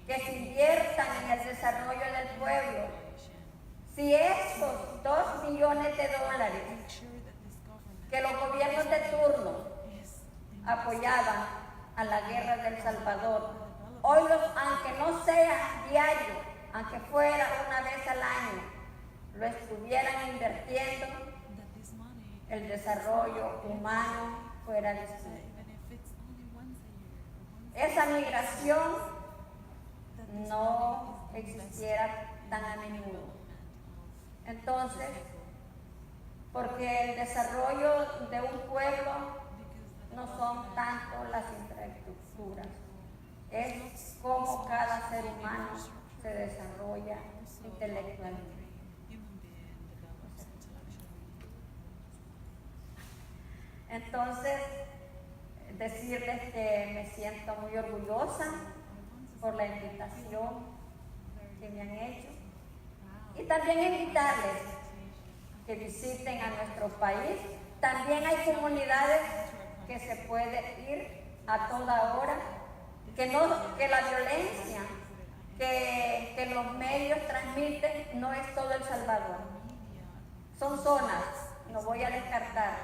que se inviertan en el desarrollo del pueblo. Si esos 2 millones de dólares que los gobiernos de turno apoyaban a la guerra del Salvador. Hoy, aunque no sea diario, aunque fuera una vez al año, lo estuvieran invirtiendo, el desarrollo humano fuera distinto. Esa migración no existiera tan a menudo. Entonces, porque el desarrollo de un pueblo no son tanto las infraestructuras, es cómo cada ser humano se desarrolla intelectualmente. Entonces, decirles que me siento muy orgullosa por la invitación que me han hecho y también invitarles que visiten a nuestro país. También hay comunidades que se puede ir a toda hora, que la violencia que los medios transmiten no es todo El Salvador. Son zonas, no voy a descartar,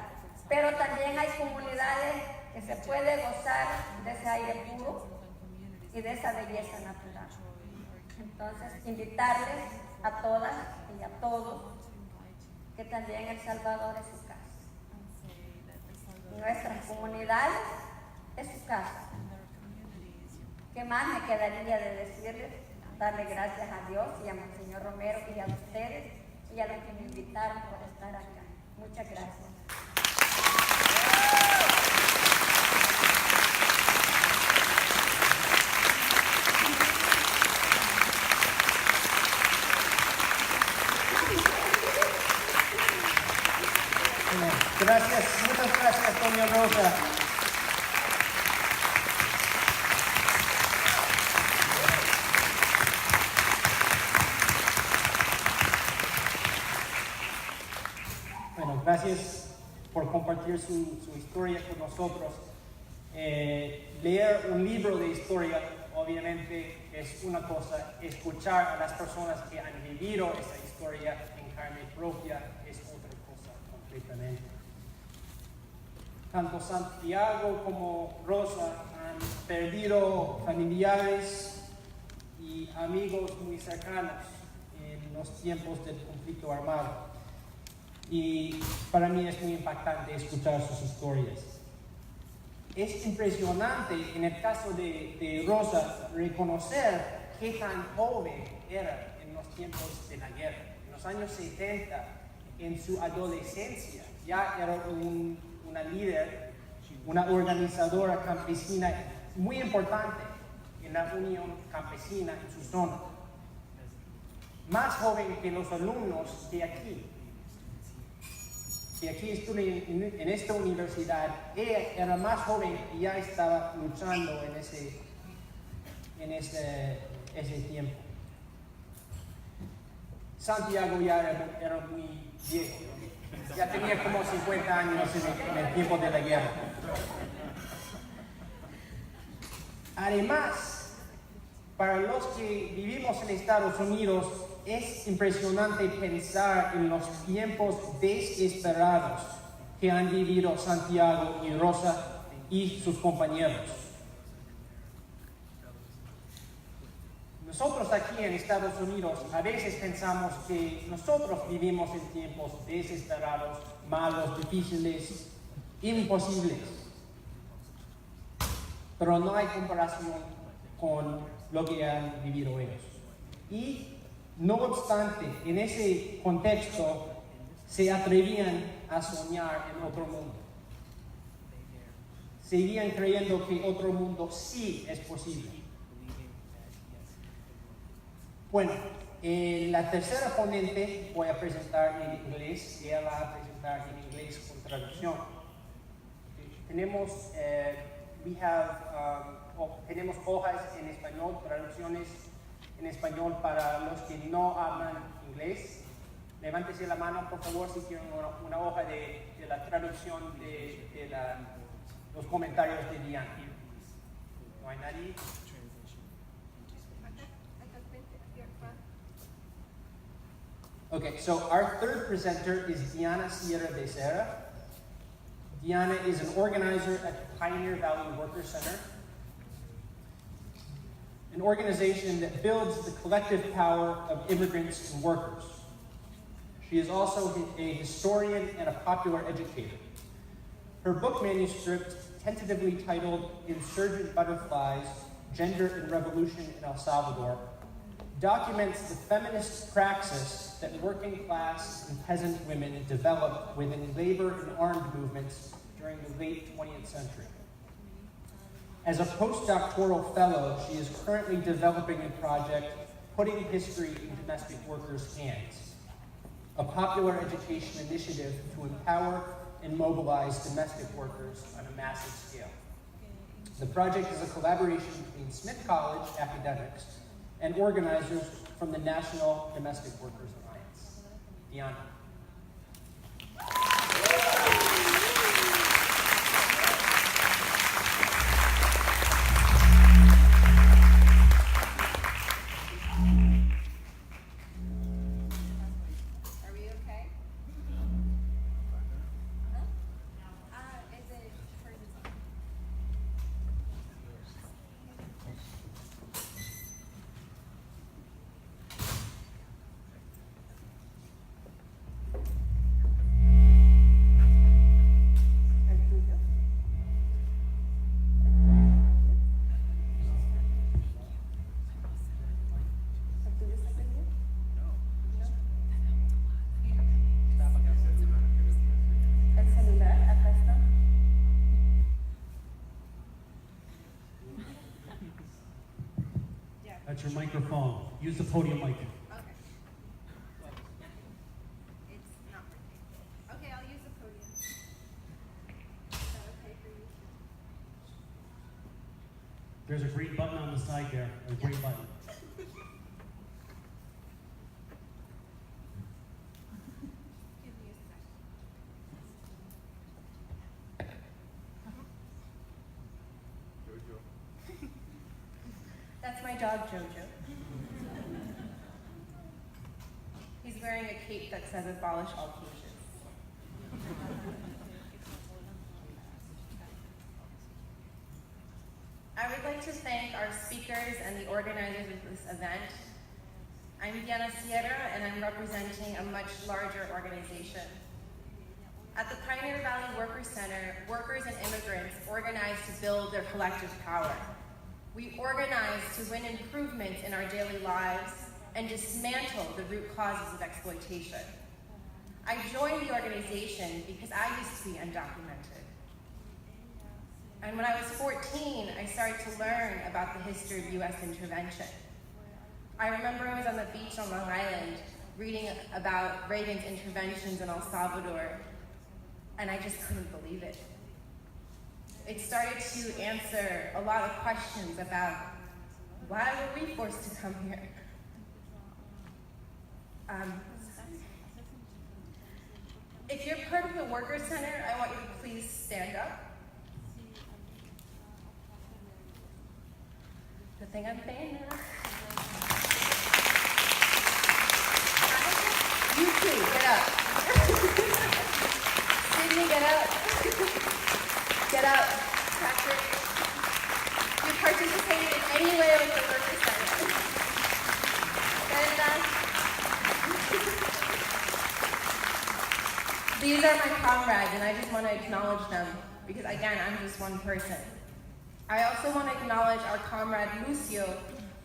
pero también hay comunidades que se puede gozar de ese aire puro y de esa belleza natural. Entonces, invitarles a todas y a todos que también El Salvador es su casa. Nuestras comunidades es su casa. ¿Qué más me quedaría de decirles? Darle gracias a Dios y a Monseñor Romero y a ustedes y a los que me invitaron por estar acá. Muchas gracias. Gracias, muchas gracias, doña Rosa. Bueno, gracias por compartir su historia con nosotros. Leer un libro de historia, obviamente, es una cosa. Escuchar a las personas que han vivido esa historia en carne propia es otra cosa completamente. Tanto Santiago como Rosa han perdido familiares y amigos muy cercanos en los tiempos del conflicto armado. Y para mí es muy impactante escuchar sus historias. Es impresionante en el caso de Rosa reconocer qué tan joven era en los tiempos de la guerra. En los años 70, en su adolescencia, ya era una líder, una organizadora campesina muy importante en la Unión Campesina en su zona. Más joven que los alumnos de aquí. Que aquí estudian en esta universidad, ella era más joven y ya estaba luchando en ese tiempo. Santiago ya era muy viejo, ya tenía como 50 años en el tiempo de la guerra. Además, para los que vivimos en Estados Unidos, es impresionante pensar en los tiempos desesperados que han vivido Santiago y Rosa y sus compañeros. Nosotros aquí en Estados Unidos a veces pensamos que nosotros vivimos en tiempos desesperados, malos, difíciles, imposibles. Pero no hay comparación con lo que han vivido ellos. Y no obstante, en ese contexto se atrevían a soñar en otro mundo. Seguían creyendo que otro mundo sí es posible. Bueno, la tercera ponente voy a presentar en inglés, ella va a presentar en inglés con traducción. Tenemos, tenemos hojas en español, traducciones en español para los que no hablan inglés. Levántese la mano, por favor, si quieren una hoja de la traducción de los comentarios de Diana. ¿No hay nadie? Okay, so our third presenter is Diana Sierra Becerra. Diana is an organizer at the Pioneer Valley Worker Center an organization that builds the collective power of immigrants and workers. She is also a historian and a popular educator. Her book manuscript, tentatively titled Insurgent Butterflies, Gender and Revolution in El Salvador, documents the feminist praxis that working class and peasant women developed within labor and armed movements during the late 20th century. As a postdoctoral fellow, she is currently developing a project, Putting History in Domestic Workers' Hands, a popular education initiative to empower and mobilize domestic workers on a massive scale. The project is a collaboration between Smith College academics and organizers from the National Domestic Workers Alliance. Diana. Are we okay? Is it for ¿El tuyo? ¿El tuyo está prendido? ¿El celular? Acá está. That's your microphone. Use the podium mic. Okay. It's not working. Okay, I'll use the podium. Is that okay for you? There's a green button on the side there. A green button. Give me a second. That's my dog, Jojo. He's wearing a cape that says abolish all cages. I would like to thank our speakers and the organizers of this event. I'm Diana Sierra, and I'm representing a much larger organization. At the Pioneer Valley Workers Center, workers and immigrants organize to build their collective power. We organize to win improvements in our daily lives and dismantle the root causes of exploitation. I joined the organization because I used to be undocumented. And when I was 14, I started to learn about the history of US intervention. I remember I was on the beach on Long Island reading about Reagan's interventions in El Salvador, and I just couldn't believe it. It started to answer a lot of questions about why were we forced to come here? If you're part of the Workers Center, I want you to please stand up. Good thing I'm paying now. You too, get up. Sydney, get up. Get up. Patrick, you participated in any way with the Workers Center. Brenda. These are my comrades, and I just want to acknowledge them because, again, I'm just one person. I also want to acknowledge our comrade Lucio,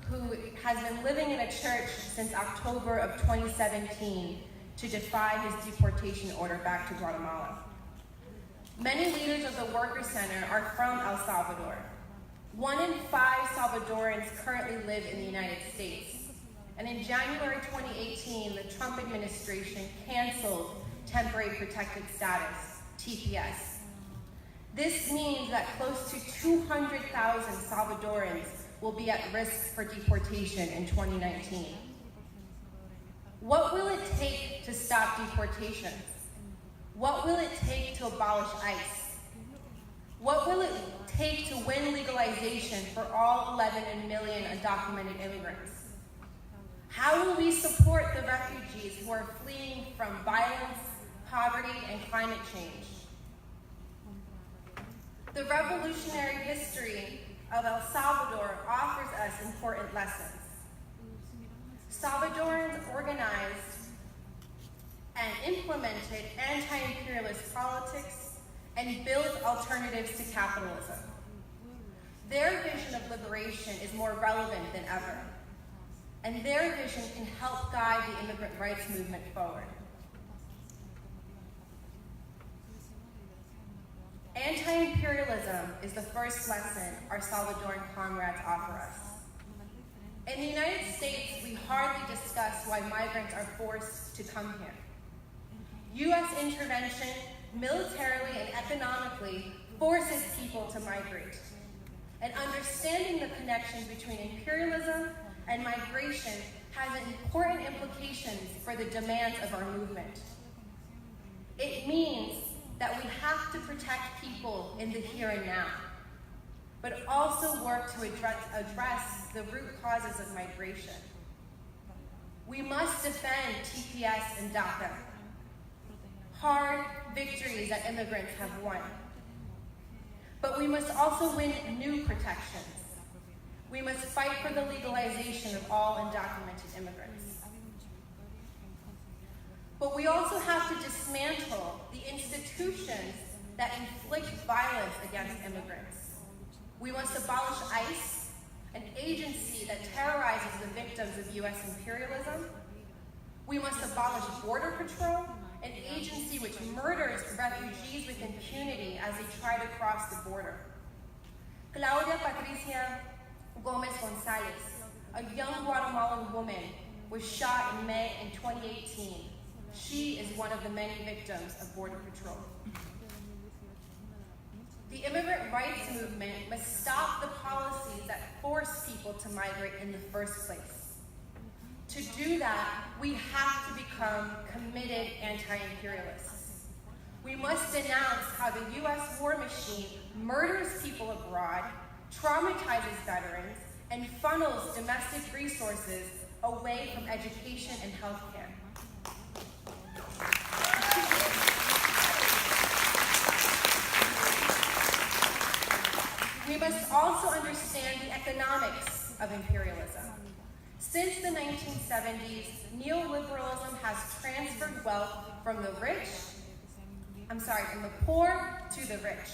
who has been living in a church since October of 2017 to defy his deportation order back to Guatemala. Many leaders of the Workers Center are from El Salvador. 1 in 5 Salvadorans currently live in the United States. And in January 2018, the Trump administration canceled Temporary Protected Status, TPS. This means that close to 200,000 Salvadorans will be at risk for deportation in 2019. What will it take to stop deportations? What will it take to abolish ICE? What will it take to win legalization for all 11 million undocumented immigrants? How will we support the refugees who are fleeing from violence, poverty, and climate change? The revolutionary history of El Salvador offers us important lessons. Salvadorans organized and implemented anti-imperialist politics and built alternatives to capitalism. Their vision of liberation is more relevant than ever, and their vision can help guide the immigrant rights movement forward. Anti-imperialism is the first lesson our Salvadoran comrades offer us. In the United States, we hardly discuss why migrants are forced to come here. U.S. intervention, militarily and economically, forces people to migrate. And understanding the connections between imperialism and migration has important implications for the demands of our movement. It means that we have to protect people in the here and now, but also work to address the root causes of migration. We must defend TPS and DACA, hard victories that immigrants have won. But we must also win new protections. We must fight for the legalization of all undocumented immigrants. But we also have to dismantle the institutions that inflict violence against immigrants. We must abolish ICE, an agency that terrorizes the victims of U.S. imperialism. We must abolish Border Patrol, an agency which murders refugees with impunity as they try to cross the border. Claudia Patricia Gomez Gonzalez, a young Guatemalan woman, was shot in May in 2018. She is one of the many victims of Border Patrol. The immigrant rights movement must stop the policies that force people to migrate in the first place. To do that, we have to become committed anti-imperialists. We must denounce how the U.S. war machine murders people abroad, traumatizes veterans, and funnels domestic resources away from education and healthcare. We must also understand the economics of imperialism. Since the 1970s, neoliberalism has transferred wealth from the poor to the rich.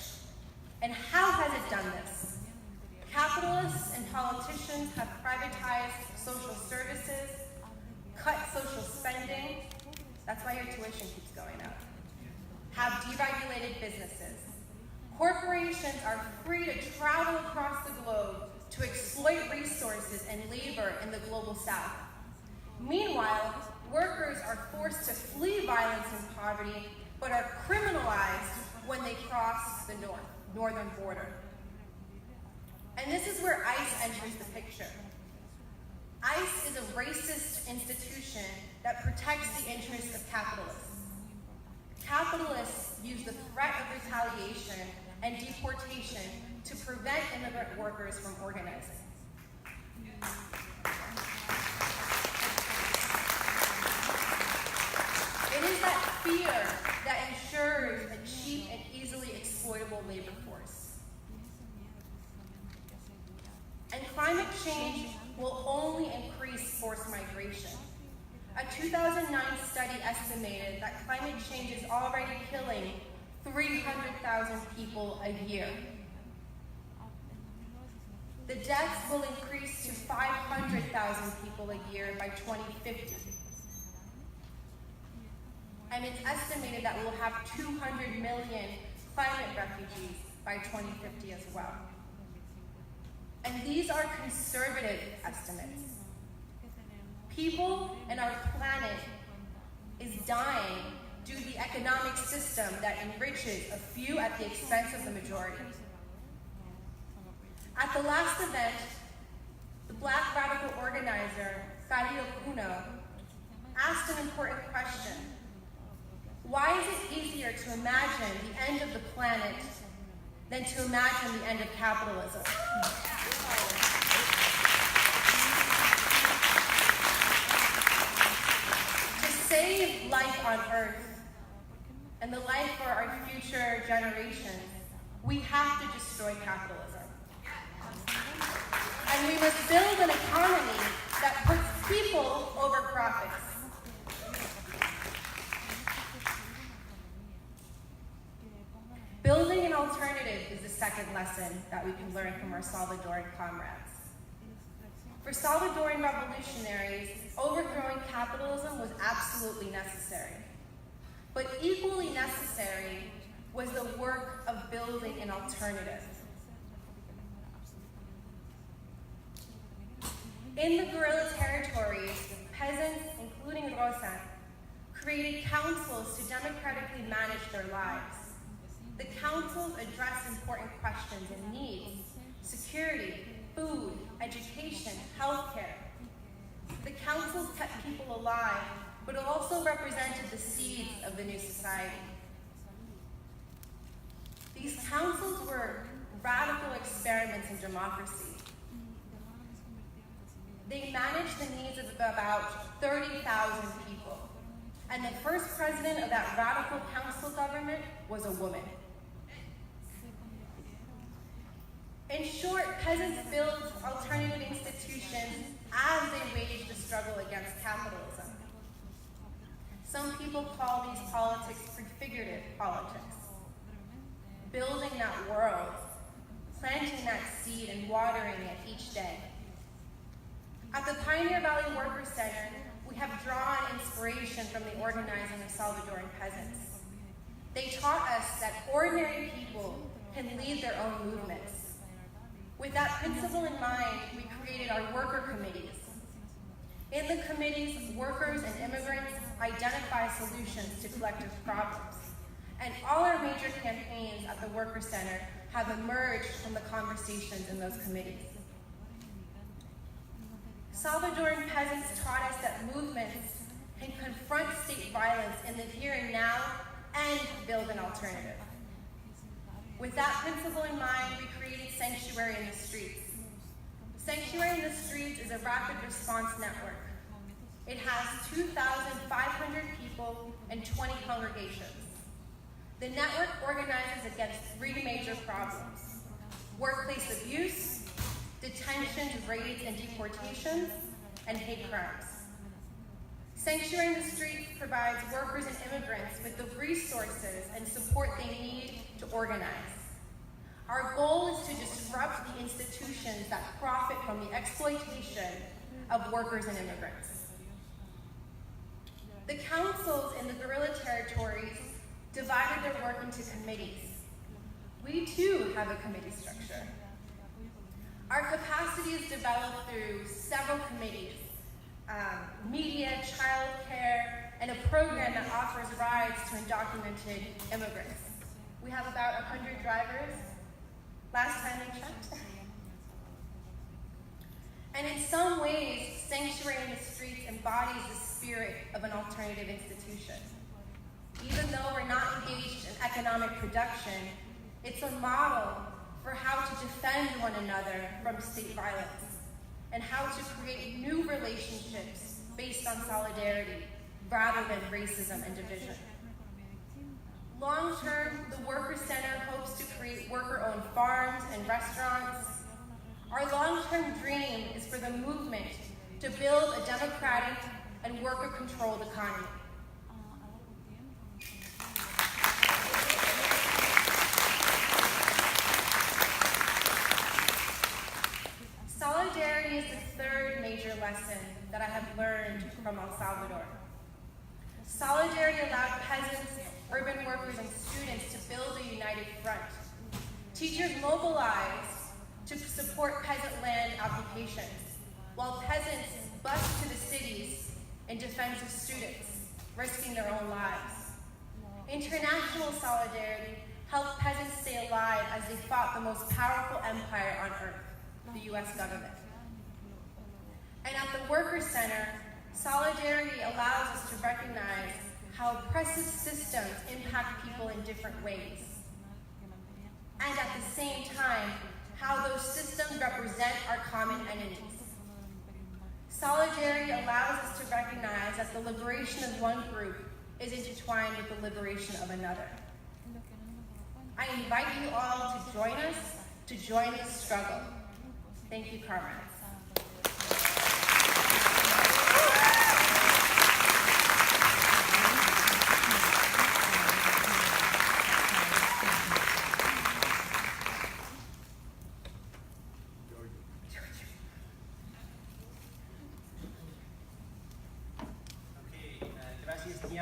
And how has it done this? Capitalists and politicians have privatized social services, cut social spending, that's why your tuition keeps going up, have deregulated businesses. Corporations are free to travel across the globe to exploit resources and labor in the global south. Meanwhile, workers are forced to flee violence and poverty, but are criminalized when they cross the northern border. And this is where ICE enters the picture. ICE is a racist institution that protects the interests of capitalists. Capitalists use the threat of retaliation and deportation to prevent immigrant workers from organizing. It is that fear that ensures a cheap and easily exploitable labor force. And climate change will only increase forced migration. A 2009 study estimated that climate change is already killing 300,000 people a year. The deaths will increase to 500,000 people a year by 2050. And it's estimated that we'll have 200 million climate refugees by 2050 as well. And these are conservative estimates. People and our planet is dying due to the economic system that enriches a few at the expense of the majority. At the last event, the Black radical organizer, Fadio Cuno, asked an important question. Why is it easier to imagine the end of the planet than to imagine the end of capitalism? To save life on Earth and the life for our future generations, we have to destroy capitalism. we must build an economy that puts people over profits. Building an alternative is the second lesson that we can learn from our Salvadoran comrades. For Salvadoran revolutionaries, overthrowing capitalism was absolutely necessary. But equally necessary was the work of building an alternative. In the guerrilla territories, peasants, including Rosa, created councils to democratically manage their lives. The councils address important questions and needs: security, food, education, healthcare. The councils kept people alive, but also represented the seeds of the new society. These councils were radical experiments in democracy. They managed the needs of about 30,000 people. And the first president of that radical council government was a woman. In short, peasants built alternative institutions as they waged the struggle against capitalism. Some people call these politics prefigurative politics. Building that world, planting that seed and watering it each day. At the Pioneer Valley Worker Center, we have drawn inspiration from the organizing of Salvadoran peasants. They taught us that ordinary people can lead their own movements. With that principle in mind, we created our worker committees. In the committees, workers and immigrants identify solutions to collective problems. And all our major campaigns at the Worker Center have emerged from the conversations in those committees. Salvadoran peasants taught us that movements can confront state violence in the here and now and build an alternative. With that principle in mind, we created Sanctuary in the Streets. Sanctuary in the Streets is a rapid response network. It has 2,500 people and 20 congregations. The network organizes against three major problems: workplace abuse, detentions, raids, and deportations, and hate crimes. Sanctuary in the Streets provides workers and immigrants with the resources and support they need to organize. Our goal is to disrupt the institutions that profit from the exploitation of workers and immigrants. The councils in the guerrilla territories divided their work into committees. We too have a committee structure. Our capacity is developed through several committees: media, childcare, and a program that offers rides to undocumented immigrants. We have about 100 drivers, last time I checked. And in some ways, Sanctuary in the Streets embodies the spirit of an alternative institution. Even though we're not engaged in economic production, it's a model for how to defend one another from state violence and how to create new relationships based on solidarity rather than racism and division. Long term, the Worker Center hopes to create worker-owned farms and restaurants. Our long-term dream is for the movement to build a democratic and worker-controlled economy. Solidarity is the third major lesson that I have learned from El Salvador. Solidarity allowed peasants, urban workers, and students to build a united front. Teachers mobilized to support peasant land occupations, while peasants bused to the cities in defense of students, risking their own lives. International solidarity helped peasants stay alive as they fought the most powerful empire on earth, the US government. And at the Worker Center, solidarity allows us to recognize how oppressive systems impact people in different ways. And at the same time, how those systems represent our common enemies. Solidarity allows us to recognize that the liberation of one group is intertwined with the liberation of another. I invite you all to join us, to join this struggle. Thank you, comrades.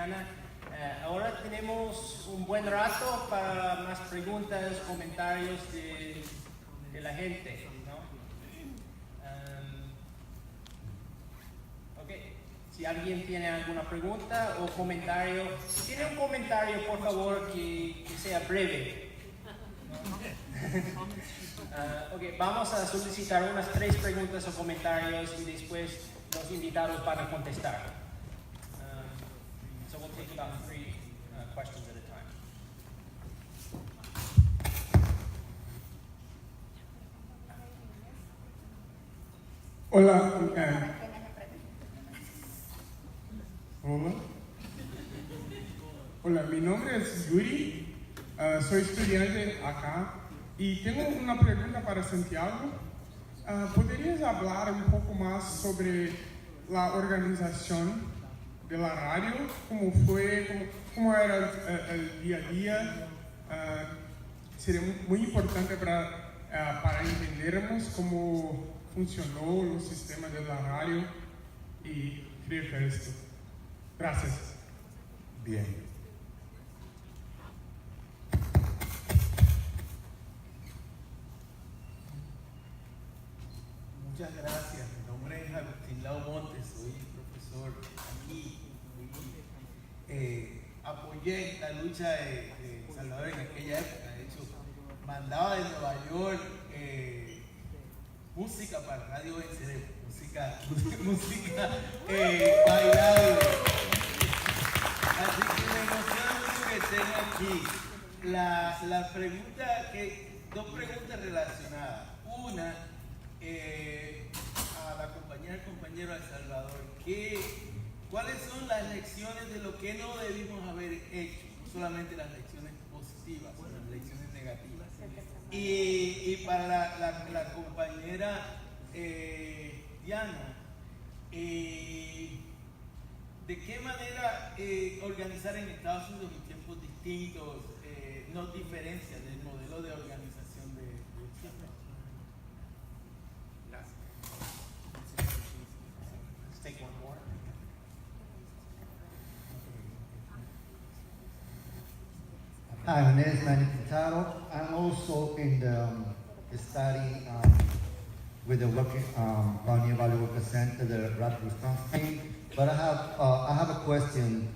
Diana. Ahora tenemos un buen rato para más preguntas, comentarios de la gente, ¿no? Ok, si alguien tiene alguna pregunta o comentario, si tiene un comentario, por favor, que sea breve. Ok, vamos a solicitar unas 3 preguntas o comentarios y después los invitados van a contestar. So we'll take about 3 questions at a time. Hola, hola. Hola, mi nombre es Yuri, soy estudiante acá y tengo una pregunta para Santiago. ¿Podrías hablar un poco más sobre la organización de la radio? ¿Cómo fue? ¿Cómo era el día a día? Sería muy importante para entendermos cómo funcionó los sistemas de la radio y creo que esto. Gracias. Bien. Muchas gracias. Mi nombre es Agustín Lao Montes, soy profesor aquí. Apoyé la lucha de El Salvador en aquella época. De hecho, mandaba de Nueva York música para Radio Venceremos, música bailable. Así que me emociona mucho que estén aquí. Dos preguntas relacionadas. Una, a la compañera y compañero de El Salvador, ¿cuáles son las lecciones de lo que no debimos haber hecho? No solamente las lecciones positivas, sino las lecciones negativas. Y para la compañera Diana, ¿de qué manera organizar en Estados Unidos en tiempos distintos nos diferencia del modelo de organización de Chile? Gracias. Let's take one more. Hi, my name is Manny Pintado. I'm also in the study with the working Pioneer Valley Worker Center, the Rapid Response Team. But I have a question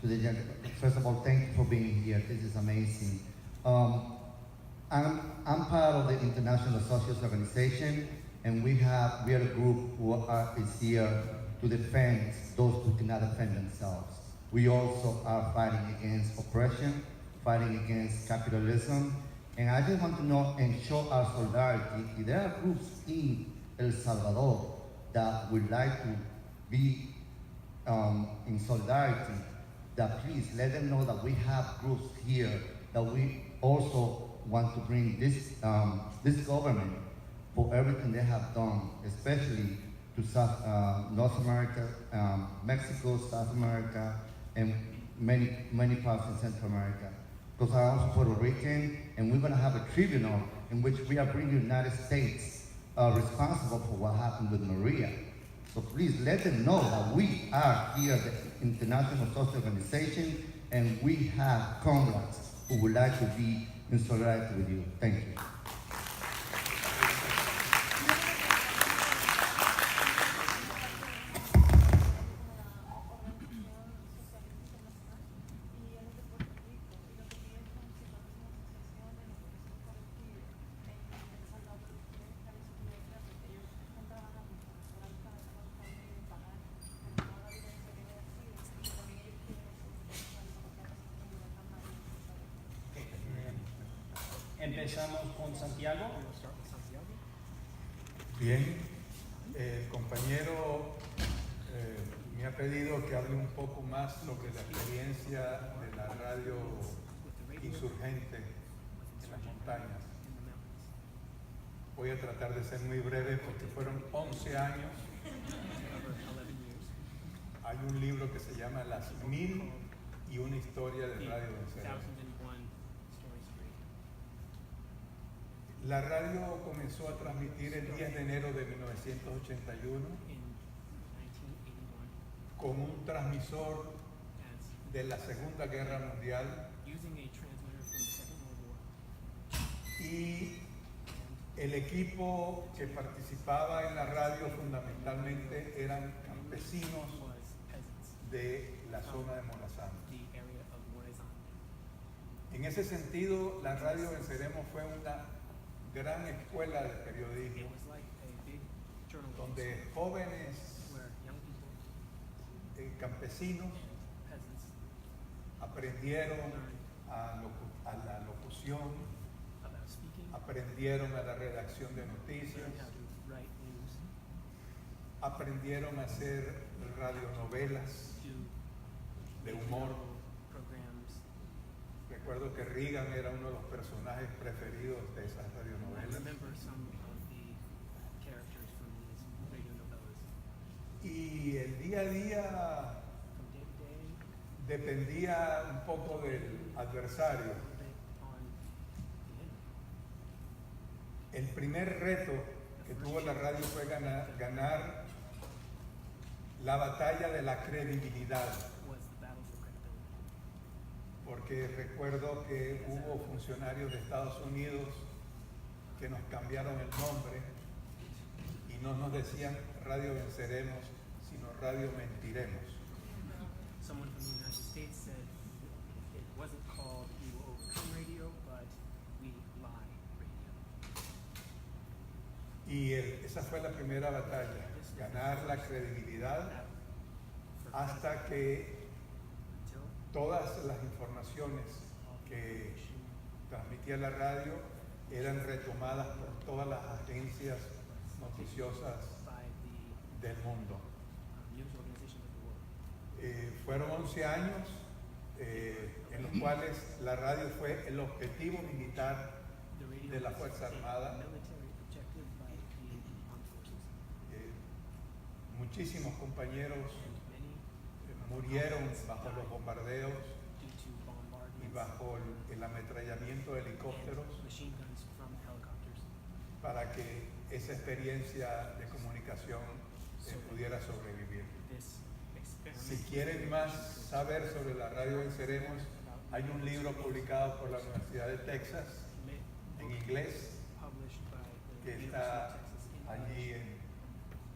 to the gentleman. First of all, thank you for being here. This is amazing. I'm part of the International Socialist Organization, and we are a group who is here to defend those who cannot defend themselves. We also are fighting against oppression, fighting against capitalism, and I just want to know and show our solidarity. If there are groups in El Salvador that would like to be in solidarity, that please let them know that we have groups here that we also want to bring this government for everything they have done, especially to North America, Mexico, South America, and many parts in Central America. Because I'm also Puerto Rican, and we're going to have a tribunal in which we are bringing the United States responsible for what happened with Maria. So please let them know that we are here at the International Social Organization, and we have comrades who would like to be in solidarity with you. Thank you. Empezamos con Santiago. Bien, el compañero me ha pedido que hable un poco más sobre la experiencia de la radio insurgente en las montañas. Voy a tratar de ser muy breve porque fueron 11 años. Hay un libro que se llama Las 1001 historias de Radio Venceremos. La radio comenzó a transmitir el 10 de enero de 1981 con un transmisor de la Segunda Guerra Mundial using a transmitter from the Second World War. y el equipo que participaba en la radio fundamentalmente eran campesinos Was peasants, de la zona de Morazán. the area of Morazán. En ese sentido, la radio Venceremos fue una gran escuela de It periodismo was like a big journalism donde jóvenes where young people, campesinos peasants, aprendieron a la locución, about speaking, aprendieron a la redacción de noticias, learned how to write news, aprendieron a hacer radionovelas do de humor. programs. Recuerdo que Reagan era uno de los personajes preferidos de esas I radionovelas. remember some of the characters from these radio novellas. Y el día a día From day to day, dependía un poco del adversario. a little bit on the enemy. El primer reto que tuvo la radio fue ganar la batalla de la credibilidad, Was the battle for credibility. porque recuerdo que hubo funcionarios de Estados Unidos que nos cambiaron el nombre y no nos decían Radio Venceremos, sino Radio Mentiremos. Someone from the United States said it wasn't called We Will Overcome Radio, but We Lie Radio. Y esa fue la primera batalla, ganar la credibilidad hasta que Until todas las informaciones que transmitía la radio eran retomadas por todas las agencias noticiosas by the del mundo. news organizations of the world. Fueron 11 años en los cuales la radio fue el objetivo militar The radio de la was Fuerza a Armada. military objective by the armed forces. Muchísimos compañeros Many murieron bajo los bombardeos due to y bombardments, bajo el ametrallamiento de helicópteros machine guns from helicopters, para que esa experiencia de comunicación pudiera sobrevivir. this experiment. Si quieren más saber sobre la radio Venceremos, hay un libro publicado por la Universidad de Texas en inglés Published by the que University está of Texas in allí English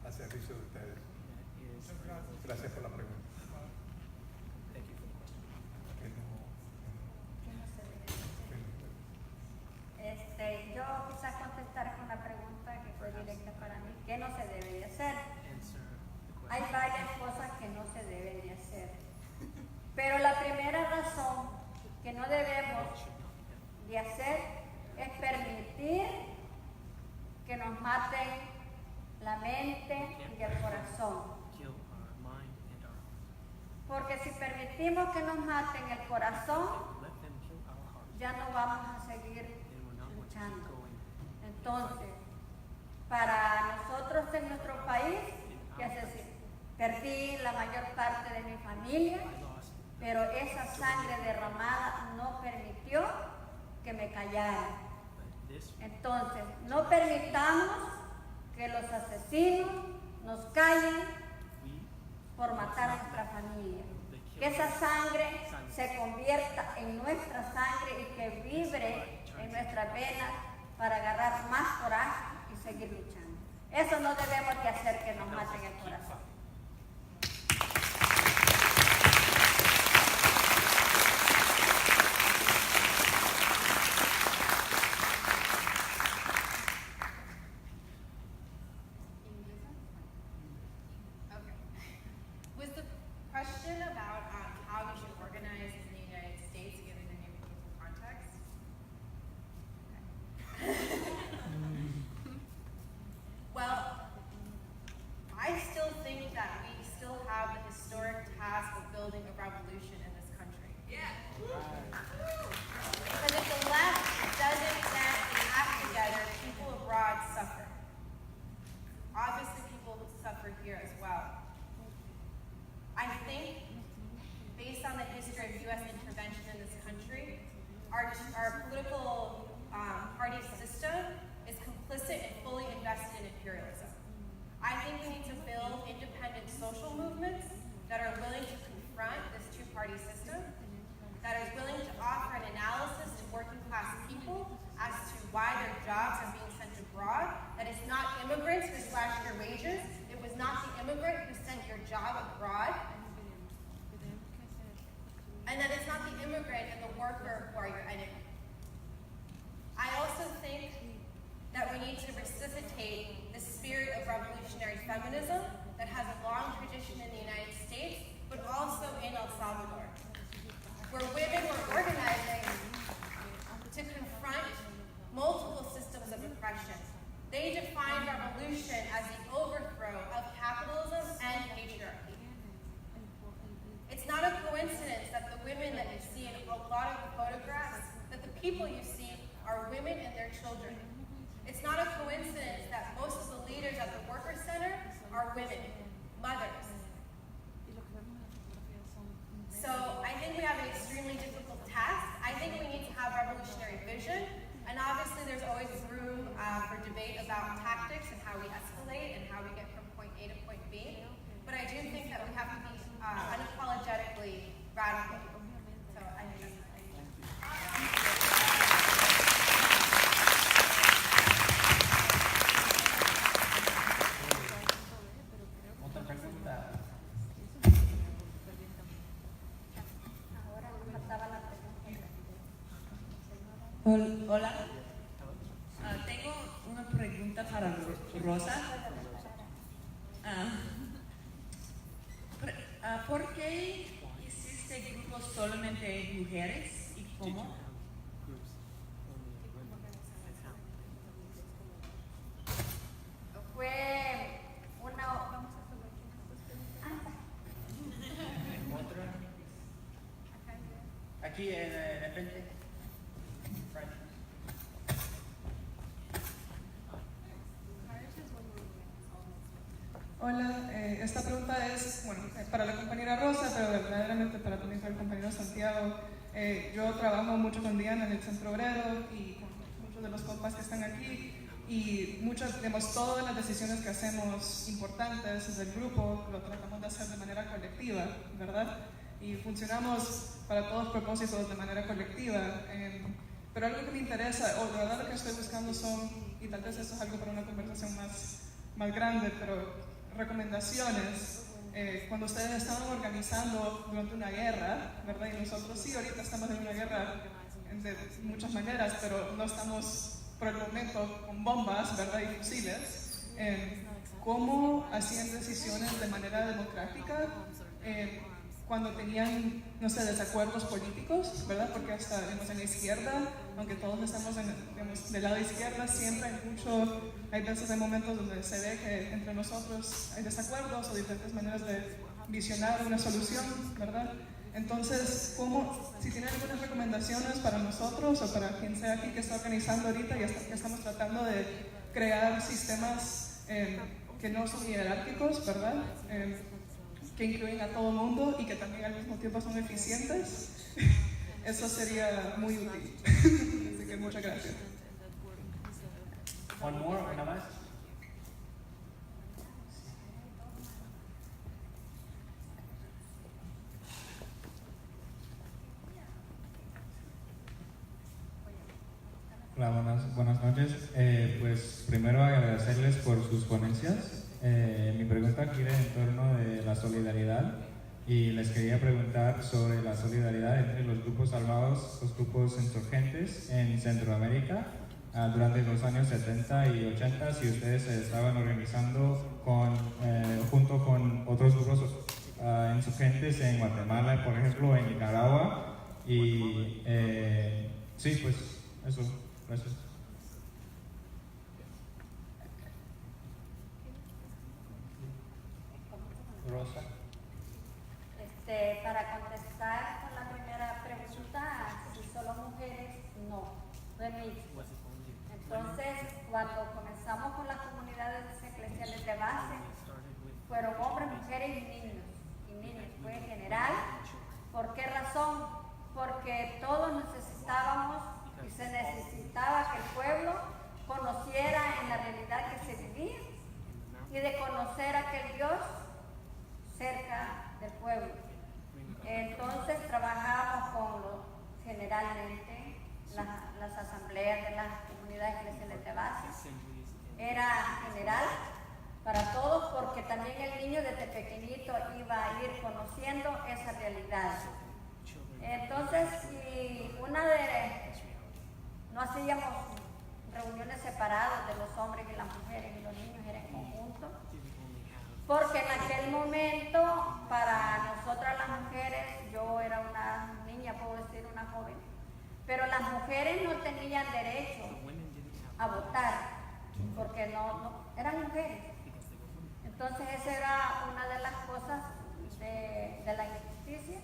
a servicio de ustedes. that is available. Gracias por la pregunta. Thank you for the question. ¿Qué no se debe hacer? Yo quizás contestar con una pregunta que fue directa para mí. ¿Qué no se debe de hacer? Answer the Hay question. varias cosas que no se deben de hacer. Pero la primera razón que no debemos Should not be done. de hacer es permitir que nos maten la mente y el corazón. Kill our mind and our heart. Porque si permitimos que nos maten el corazón, Let them kill our heart. ya no vamos a seguir Then we're not going to keep luchando. going. Entonces, para nosotros en nuestro país, perdí la mayor parte de mi familia, I lost pero esa sangre derramada no permitió que me callara. this. Entonces, no permitamos que los asesinos nos callen We por matar a nuestra familia. Que esa sangre se convierta en nuestra sangre y que vibre en nuestras venas para agarrar más coraje y seguir luchando. Eso no debemos de hacer, que nos maten el corazón. Okay. Was the question about how we should organize in the United States given the new political context? Well, I still think that we still have the historic task of building a revolution in this country. Yeah. Because if the left doesn't get its act together, people abroad suffer. Obviously, people suffer here as well. I think, based on the history of U.S. intervention in this country, our political party system is complicit and fully invested in imperialism. I think we need to build independent social movements that are willing to confront this two-party system not the immigrant who sent your job abroad, and that it's not the immigrant and the worker who are your enemy. I also think that we need to resuscitate the spirit of revolutionary feminism that has a long tradition in the United States, but also in El Salvador, where women were organizing to confront multiple systems of oppression. They defined revolution as the overthrow of capitalism and patriarchy. It's not a coincidence that the women that you see in a lot of the photographs, that the people you see are women and their children. It's not a coincidence that most of the leaders at the Worker Center are women, mothers. So I think we have an extremely difficult task. I think we need to have revolutionary vision. And obviously there's always room for debate about tactics and how we escalate and how we get from point A to point B. But I do think that we have to be unapologetically radical. So I think Otra pregunta. Ahora nos faltaba la pregunta. Hola. Tengo una pregunta para Rosa. ¿Por qué existe grupos solamente mujeres y cómo? Fue una... Otra. Aquí en el frente. Frank. Hola, esta pregunta es, bueno, para la compañera Rosa, pero verdaderamente también para el compañero Santiago. Yo trabajo mucho con Diana en el Centro Obrero y con muchos de los compas que están aquí, y todas las decisiones que hacemos importantes desde el grupo lo tratamos de hacer de manera colectiva, ¿verdad? Y funcionamos para todos propósitos de manera colectiva. Pero algo que me interesa, o de verdad lo que estoy buscando son, y tal vez eso es algo para una conversación más grande, pero recomendaciones. Cuando ustedes estaban organizando durante una guerra, ¿verdad? Y nosotros sí, ahorita estamos en una guerra de muchas maneras, pero no estamos por el momento con bombas, ¿verdad? Y fusiles. ¿Cómo hacían decisiones de manera democrática cuando tenían, no sé, desacuerdos políticos, ¿verdad? Porque hasta, digamos, en la izquierda, aunque todos estamos del lado izquierda, siempre hay veces, hay momentos donde se ve que entre nosotros hay desacuerdos o diferentes maneras de visionar una solución, ¿verdad? Entonces, si tienen algunas recomendaciones para nosotros o para quien sea aquí que está organizando ahorita, ya estamos tratando de crear sistemas que no son jerárquicos, ¿verdad? Que incluyen a todo el mundo y que también al mismo tiempo son eficientes. Eso sería muy útil. Así que muchas gracias. One more, una más. Hola, buenas noches. Pues primero agradecerles por sus ponencias. Mi pregunta gira en torno de la solidaridad y les quería preguntar sobre la solidaridad entre los grupos armados, los grupos insurgentes en Centroamérica durante los años 70 y 80, si ustedes se estaban organizando junto con otros grupos insurgentes en Guatemala, por ejemplo, en Nicaragua, y sí, pues eso, gracias. Rosa. Para contestar con la primera pregunta, si solo mujeres, no es mixto. Entonces, cuando comenzamos con las comunidades eclesiales de base, fueron hombres, mujeres y niños, fue en general. ¿Por qué razón? Porque todos necesitábamos y se necesitaba que el pueblo conociera en la realidad que se vivía y de conocer a aquel Dios cerca del pueblo. Entonces trabajábamos generalmente las asambleas de las comunidades eclesiales de base. Era general para todos porque también poquito iba a ir conociendo esa realidad. Entonces, si no hacíamos reuniones separadas de los hombres y las mujeres y los niños, era en conjunto, porque en aquel momento para nosotras las mujeres, yo era una niña, puedo decir una joven, pero las mujeres no tenían derecho a votar porque no eran mujeres. Entonces esa era una de las cosas de la injusticia.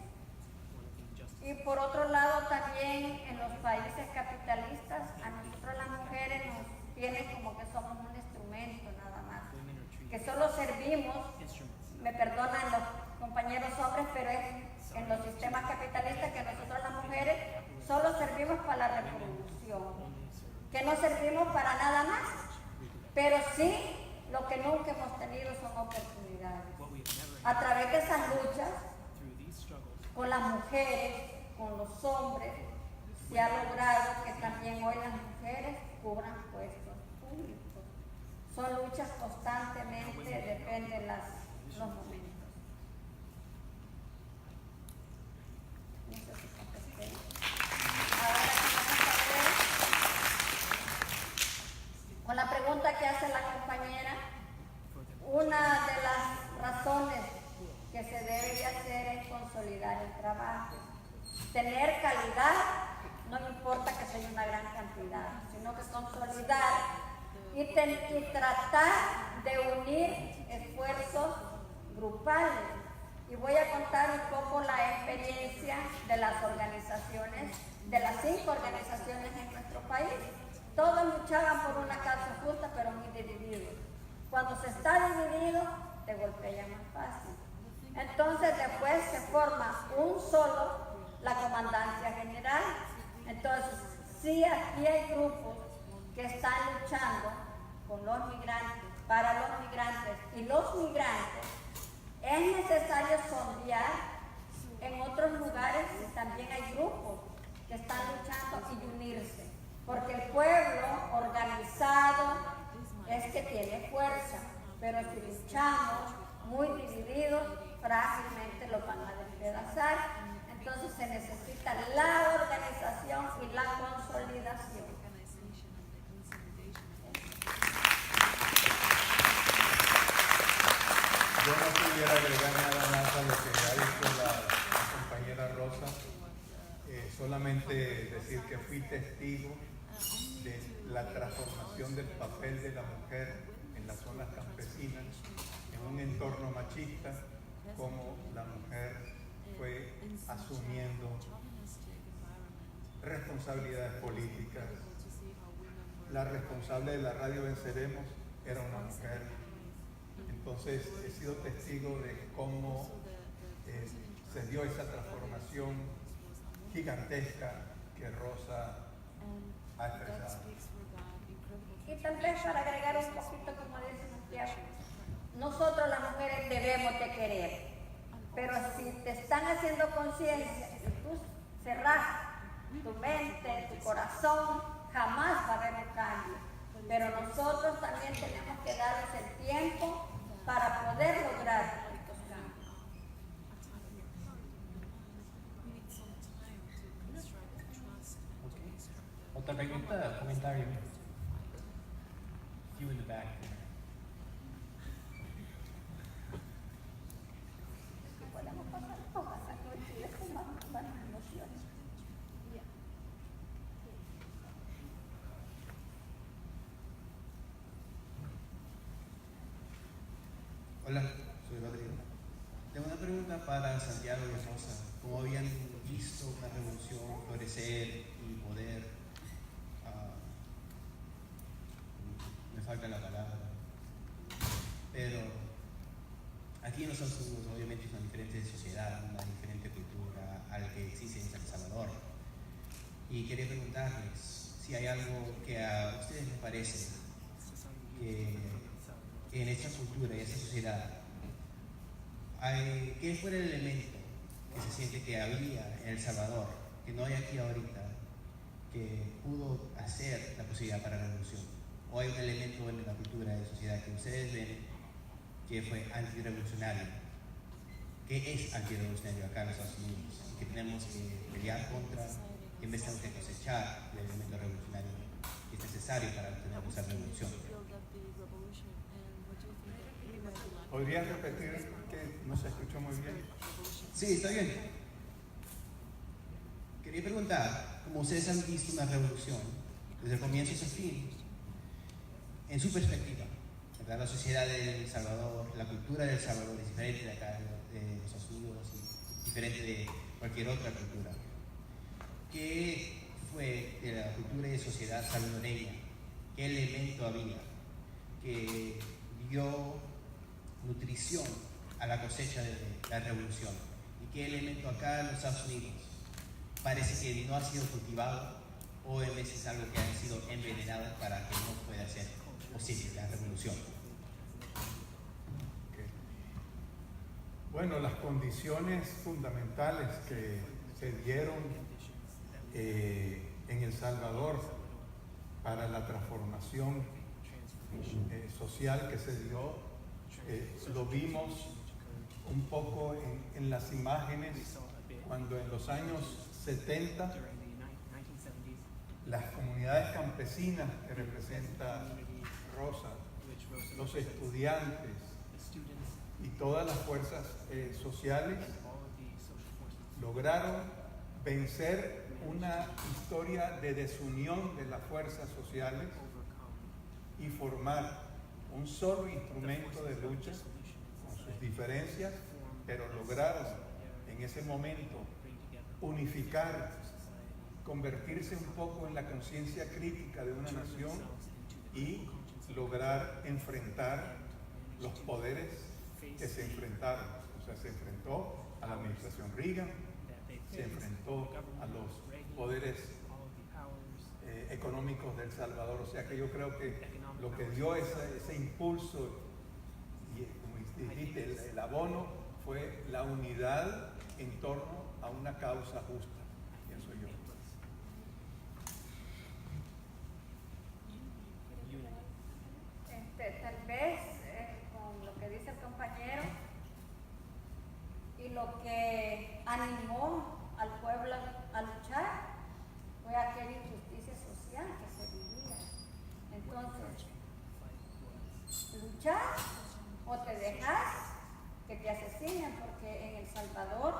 Y por otro lado también en los países capitalistas a nosotros las mujeres nos tienen como que somos un instrumento nada más, que solo servimos, me perdonan los compañeros hombres, pero es en los sistemas capitalistas que nosotros las mujeres solo servimos para la reproducción, que no servimos para nada más, pero sí lo que nunca hemos tenido son oportunidades. A través de esas luchas, con las mujeres, con los hombres, se ha logrado que también hoy las mujeres cubran puestos públicos. Son luchas constantemente, depende de los momentos. No sé si contesté. Ahora vamos a ver con la pregunta que hace la compañera. Una de las razones que se debe de hacer es consolidar el trabajo. Tener calidad, no importa que sea una gran cantidad, sino que consolidar y tratar de unir esfuerzos grupales. Y voy a contar un poco la experiencia de las organizaciones, de las 5 organizaciones en nuestro país. Todos luchaban por una causa justa, pero muy divididos. Cuando se está dividido, te golpea más fácil. Entonces después se forma un solo, la comandancia general. Entonces, sí, aquí hay grupos que están luchando con los migrantes, para los migrantes y los migrantes. Es necesario sondear en otros lugares, también hay grupos que están luchando y unirse, porque el pueblo organizado es que tiene fuerza, pero si luchamos muy divididos, frágilmente lo van a despedazar. Entonces se necesita la organización y la consolidación. Yo no pudiera agregar nada más a lo que ha dicho la compañera Rosa, solamente decir que fui testigo de la transformación del papel de la mujer en las zonas campesinas, en un entorno machista, como la mujer fue asumiendo responsabilidades políticas. La responsable de la radio Venceremos era una mujer. Entonces he sido testigo de cómo se dio esa transformación gigantesca que Rosa ha expresado. Y tal vez para agregar un poquito, como dice Santiago, nosotros las mujeres debemos de querer, pero si te están haciendo conciencia y tú cerrás tu mente, tu corazón, jamás va a haber un cambio. Pero nosotros también tenemos que darnos el tiempo para poder lograr estos cambios. Otra pregunta, comentario. You in the back there. Podemos pasar todas a coincidir con más emociones. Hola, soy Rodrigo. Tengo una pregunta para Santiago y Rosa. ¿Cómo habían visto una revolución florecer y poder? Me falta la palabra. Pero aquí en los Estados Unidos obviamente es una diferente sociedad, una diferente cultura al que existe en San Salvador. Y quería preguntarles si hay algo que a ustedes les parece que en esta cultura y esta sociedad, ¿qué fue el elemento que se siente que había en El Salvador, que no hay aquí ahorita, que pudo hacer la posibilidad para la revolución? ¿O hay un elemento en la cultura de la sociedad que ustedes ven que fue antirrevolucionario que es antirrevolucionario acá en los Estados Unidos y que tenemos que pelear contra, y en vez tenemos que cosechar el elemento revolucionario que es necesario para obtener esa revolución. ¿Podrías repetir que no se escuchó muy bien? Sí, está bien. Quería preguntar, como ustedes han visto una revolución desde el comienzo hasta el fin, en su perspectiva, ¿verdad? La sociedad de El Salvador, la cultura de El Salvador es diferente de acá de los Estados Unidos y diferente de cualquier otra cultura. ¿Qué fue de la cultura y de sociedad salvadoreña? ¿Qué elemento había que dio nutrición a la cosecha de la revolución? ¿Y qué elemento acá en los Estados Unidos parece que no ha sido cultivado o en veces algo que ha sido envenenado para que no pueda ser posible la revolución? Bueno, las condiciones fundamentales que se dieron en El Salvador para la transformación social que se dio, lo vimos un poco en las imágenes cuando en los años 70 las comunidades campesinas que representa Rosa, los estudiantes y todas las fuerzas sociales lograron vencer una historia de desunión de las fuerzas sociales y formar un solo instrumento de lucha con sus diferencias, pero lograron en ese momento unificar, convertirse un poco en la conciencia crítica de una nación y lograr enfrentar los poderes que se enfrentaron. O sea, se enfrentó a la administración Reagan, se enfrentó a los poderes económicos de El Salvador. O sea que yo creo que lo que dio ese impulso y, como dijiste, el abono fue la unidad en torno a una causa justa, pienso yo. Tal vez con lo que dice el compañero y lo que animó al pueblo a luchar fue aquella injusticia social que se vivía. Entonces, luchar o te dejas que te asesinen, porque en El Salvador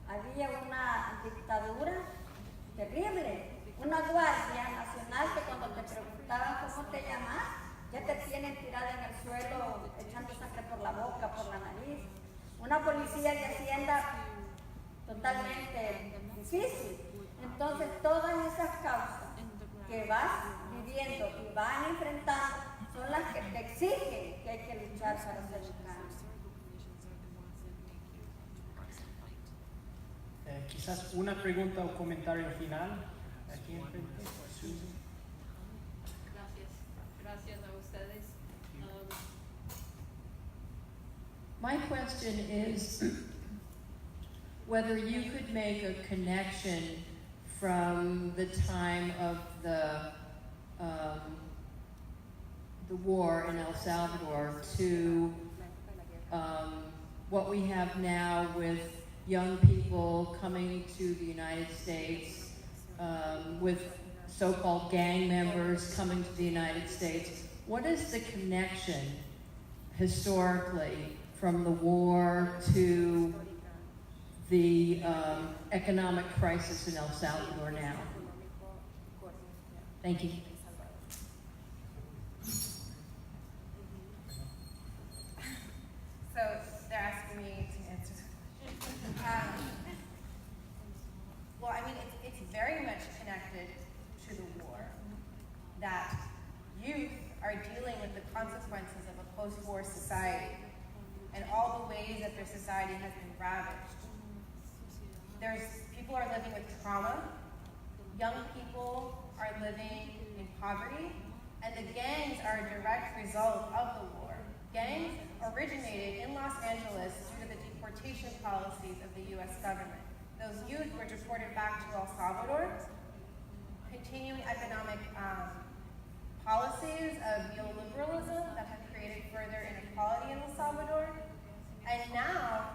había una dictadura terrible, una guardia nacional que cuando te preguntaban cómo te llamas, ya te tienen tirada en el suelo, echando sangre por la boca, por la nariz. Una policía de Hacienda totalmente difícil. Entonces, todas esas causas que vas viviendo y van enfrentando son las que te exigen que hay que luchar para hacer un cambio. Quizás una pregunta o comentario final. Aquí enfrente. Susan. Gracias a ustedes. My question is whether you could make a connection from the time of the war in El Salvador to what we have now with young people coming to the United States, with so-called gang members coming to the United States. What is the connection historically from the war to the economic crisis in El Salvador now? Thank you. So they're asking me to answer. Well, I mean, it's very much connected to the war. That youth are dealing with the consequences of a post-war society and all the ways that their society has been ravaged. People are living with trauma. Young people are living in poverty, and the gangs are a direct result of the war. Gangs originated in Los Angeles due to the deportation policies of the U.S. government. Those youth were deported back to El Salvador, continuing economic policies of neoliberalism that have created further inequality in El Salvador. And now,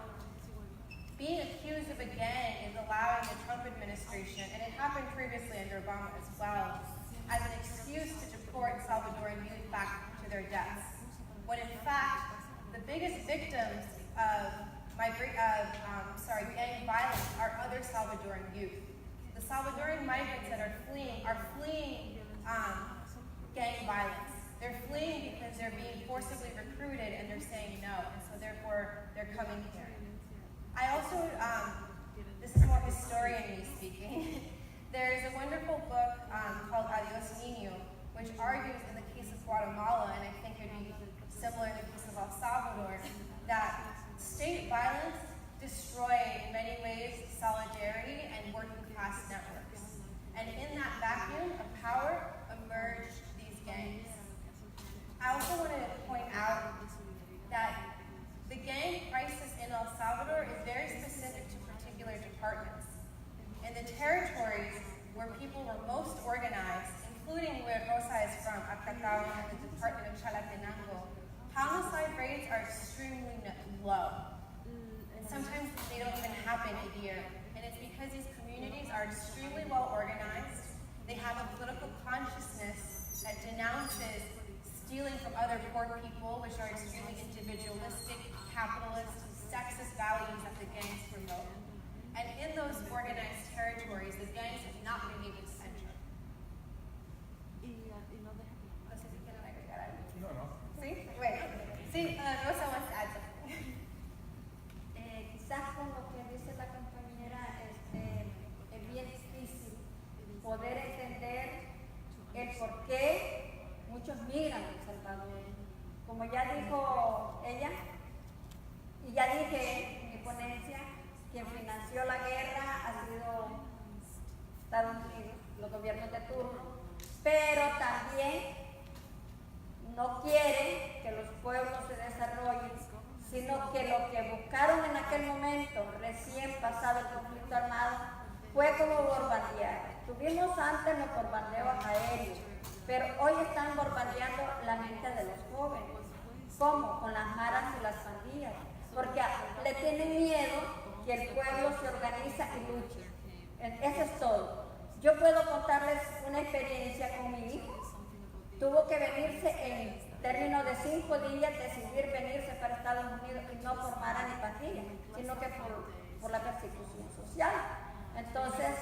victims of gang violence are other Salvadoran youth. The Salvadoran migrants that are fleeing gang violence. They're fleeing because they're being forcibly recruited and they're saying no, and so therefore they're coming here. I also, this is more historian-y speaking. There's a wonderful book called Adios Niño, which argues in the case of Guatemala, and I think it would be similar in the case of El Salvador, that state violence destroyed in many ways solidarity and working class networks. And in that vacuum of power emerged these gangs. I also want to point out that the gang crisis in El Salvador is very specific to particular departments. In the territories where people were most organized, including where Rosa is from, Acatao and the Department of Chalatenango, homicide rates are extremely low. And sometimes they don't even happen a year. And it's because these communities are extremely well organized. They have a political consciousness that denounces stealing from other poor people, which are extremely individualistic, capitalist, sexist values that the gangs promote. And in those organized territories, the gangs have not been able to enter. No sé si quieren agregar algo. No. ¿Sí? Bueno, sí, Rosa wants to add something. Quizás con lo que dice la compañera, es bien difícil poder entender el por qué muchos migran a El Salvador. Como ya dijo ella, y ya dije en mi ponencia, quien financió la guerra ha sido Estados Unidos, los gobiernos de turno, pero también no quieren que los pueblos se desarrollen, sino que lo que buscaron en aquel momento, recién pasado el conflicto armado, fue como bombardear. Tuvimos antes los bombardeos aéreos, pero hoy están bombardeando la mente de los jóvenes. ¿Cómo? Con las maras y las pandillas. Porque le tienen miedo que el pueblo se organiza y luche. Eso es todo. Yo puedo contarles una experiencia con mi hijo. Tuvo que venirse en términos de 5 días, decidir venirse para Estados Unidos y no por maras ni pandillas, sino que por la persecución social. Entonces,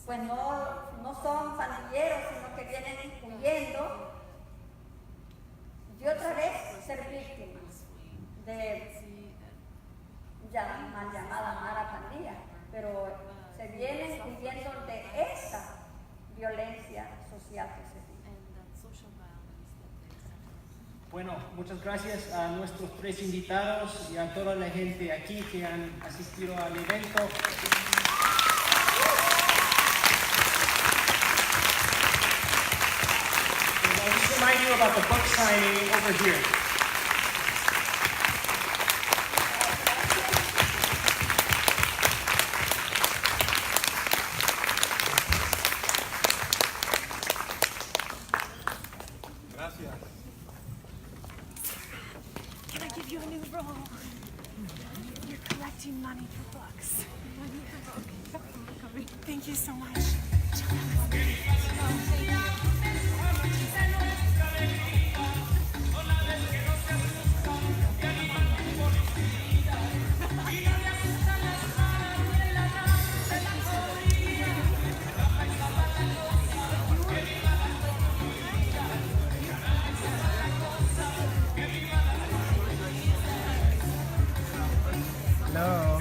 pues no son pandilleros, sino que vienen huyendo y otra vez ser víctimas de mal llamada mara pandilla, pero se vienen huyendo de esa violencia social que se vive. Bueno, muchas gracias a nuestros 3 invitados y a toda la gente aquí que han asistido al evento. I'll just remind you about the book signing over here. Gracias. Can I give you a new role? You're collecting money for books. Okay. Thank you so much. Hello.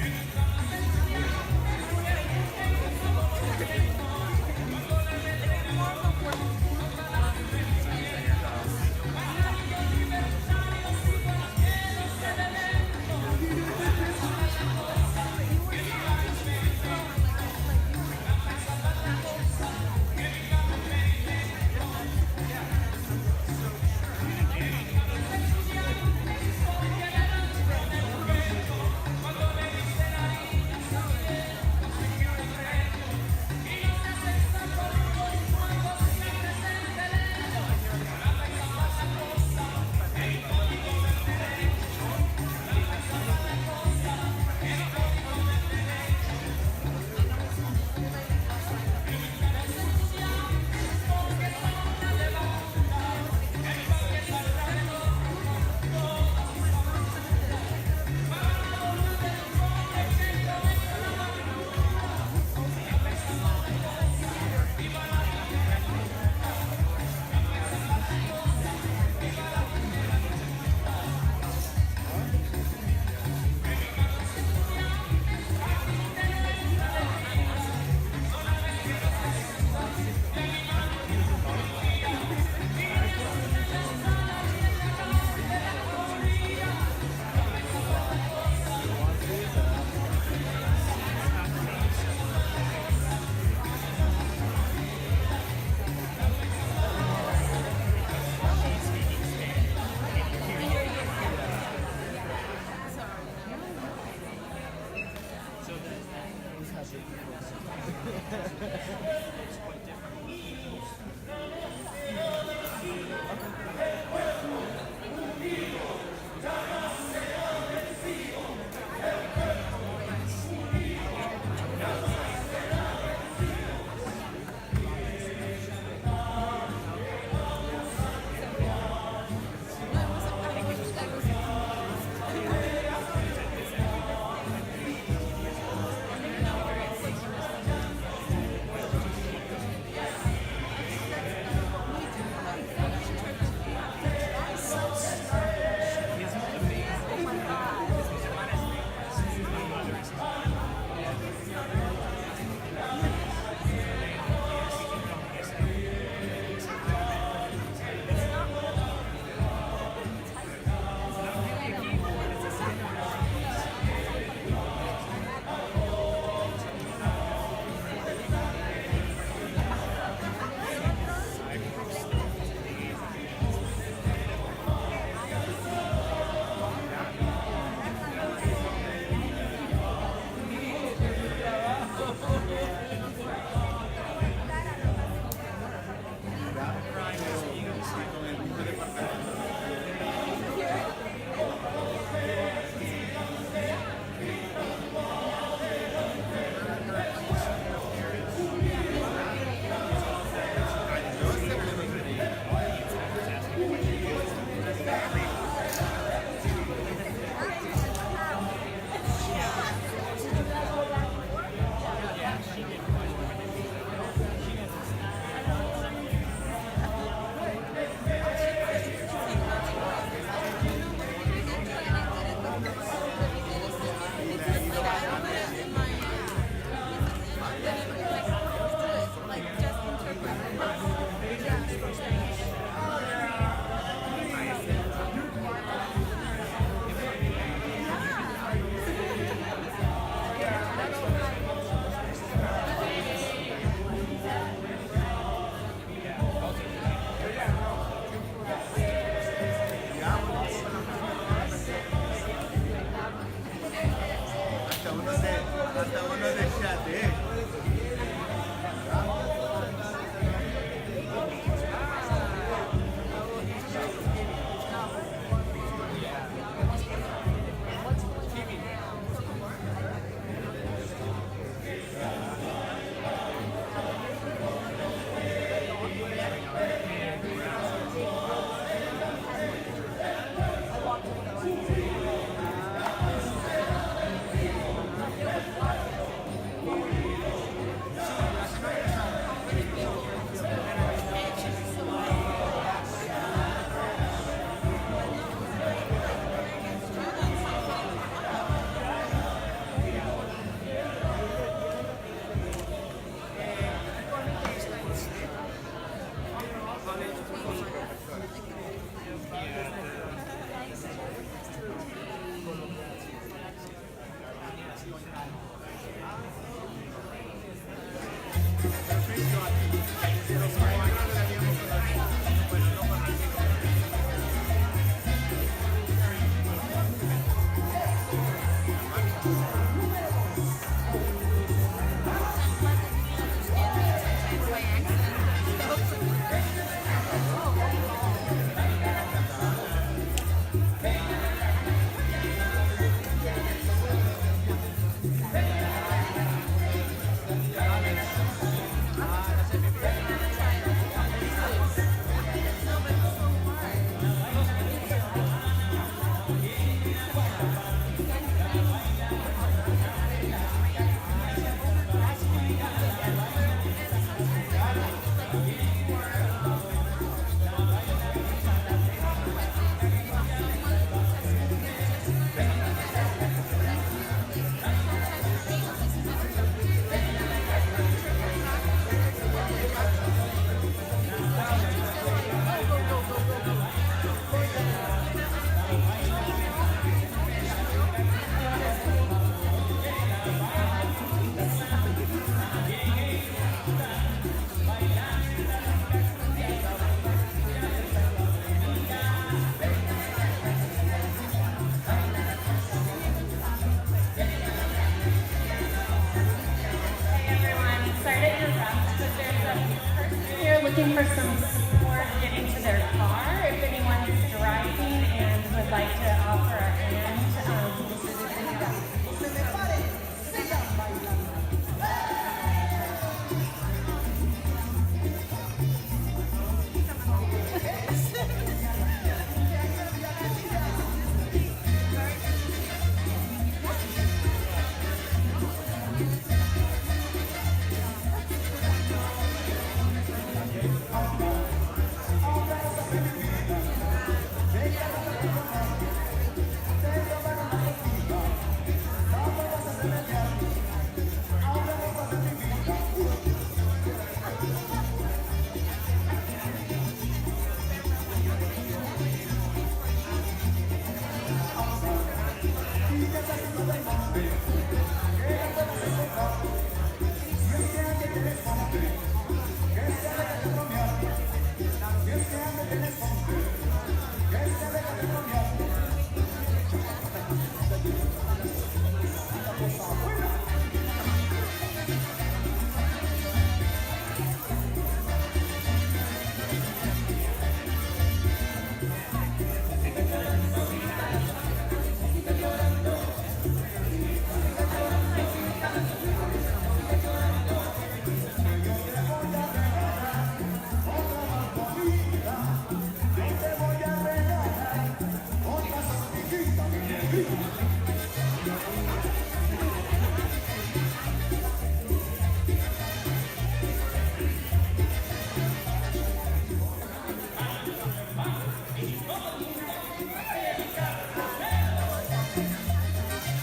looking for some support getting to their car. If anyone's driving and would like to offer a hand,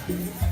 Thank you.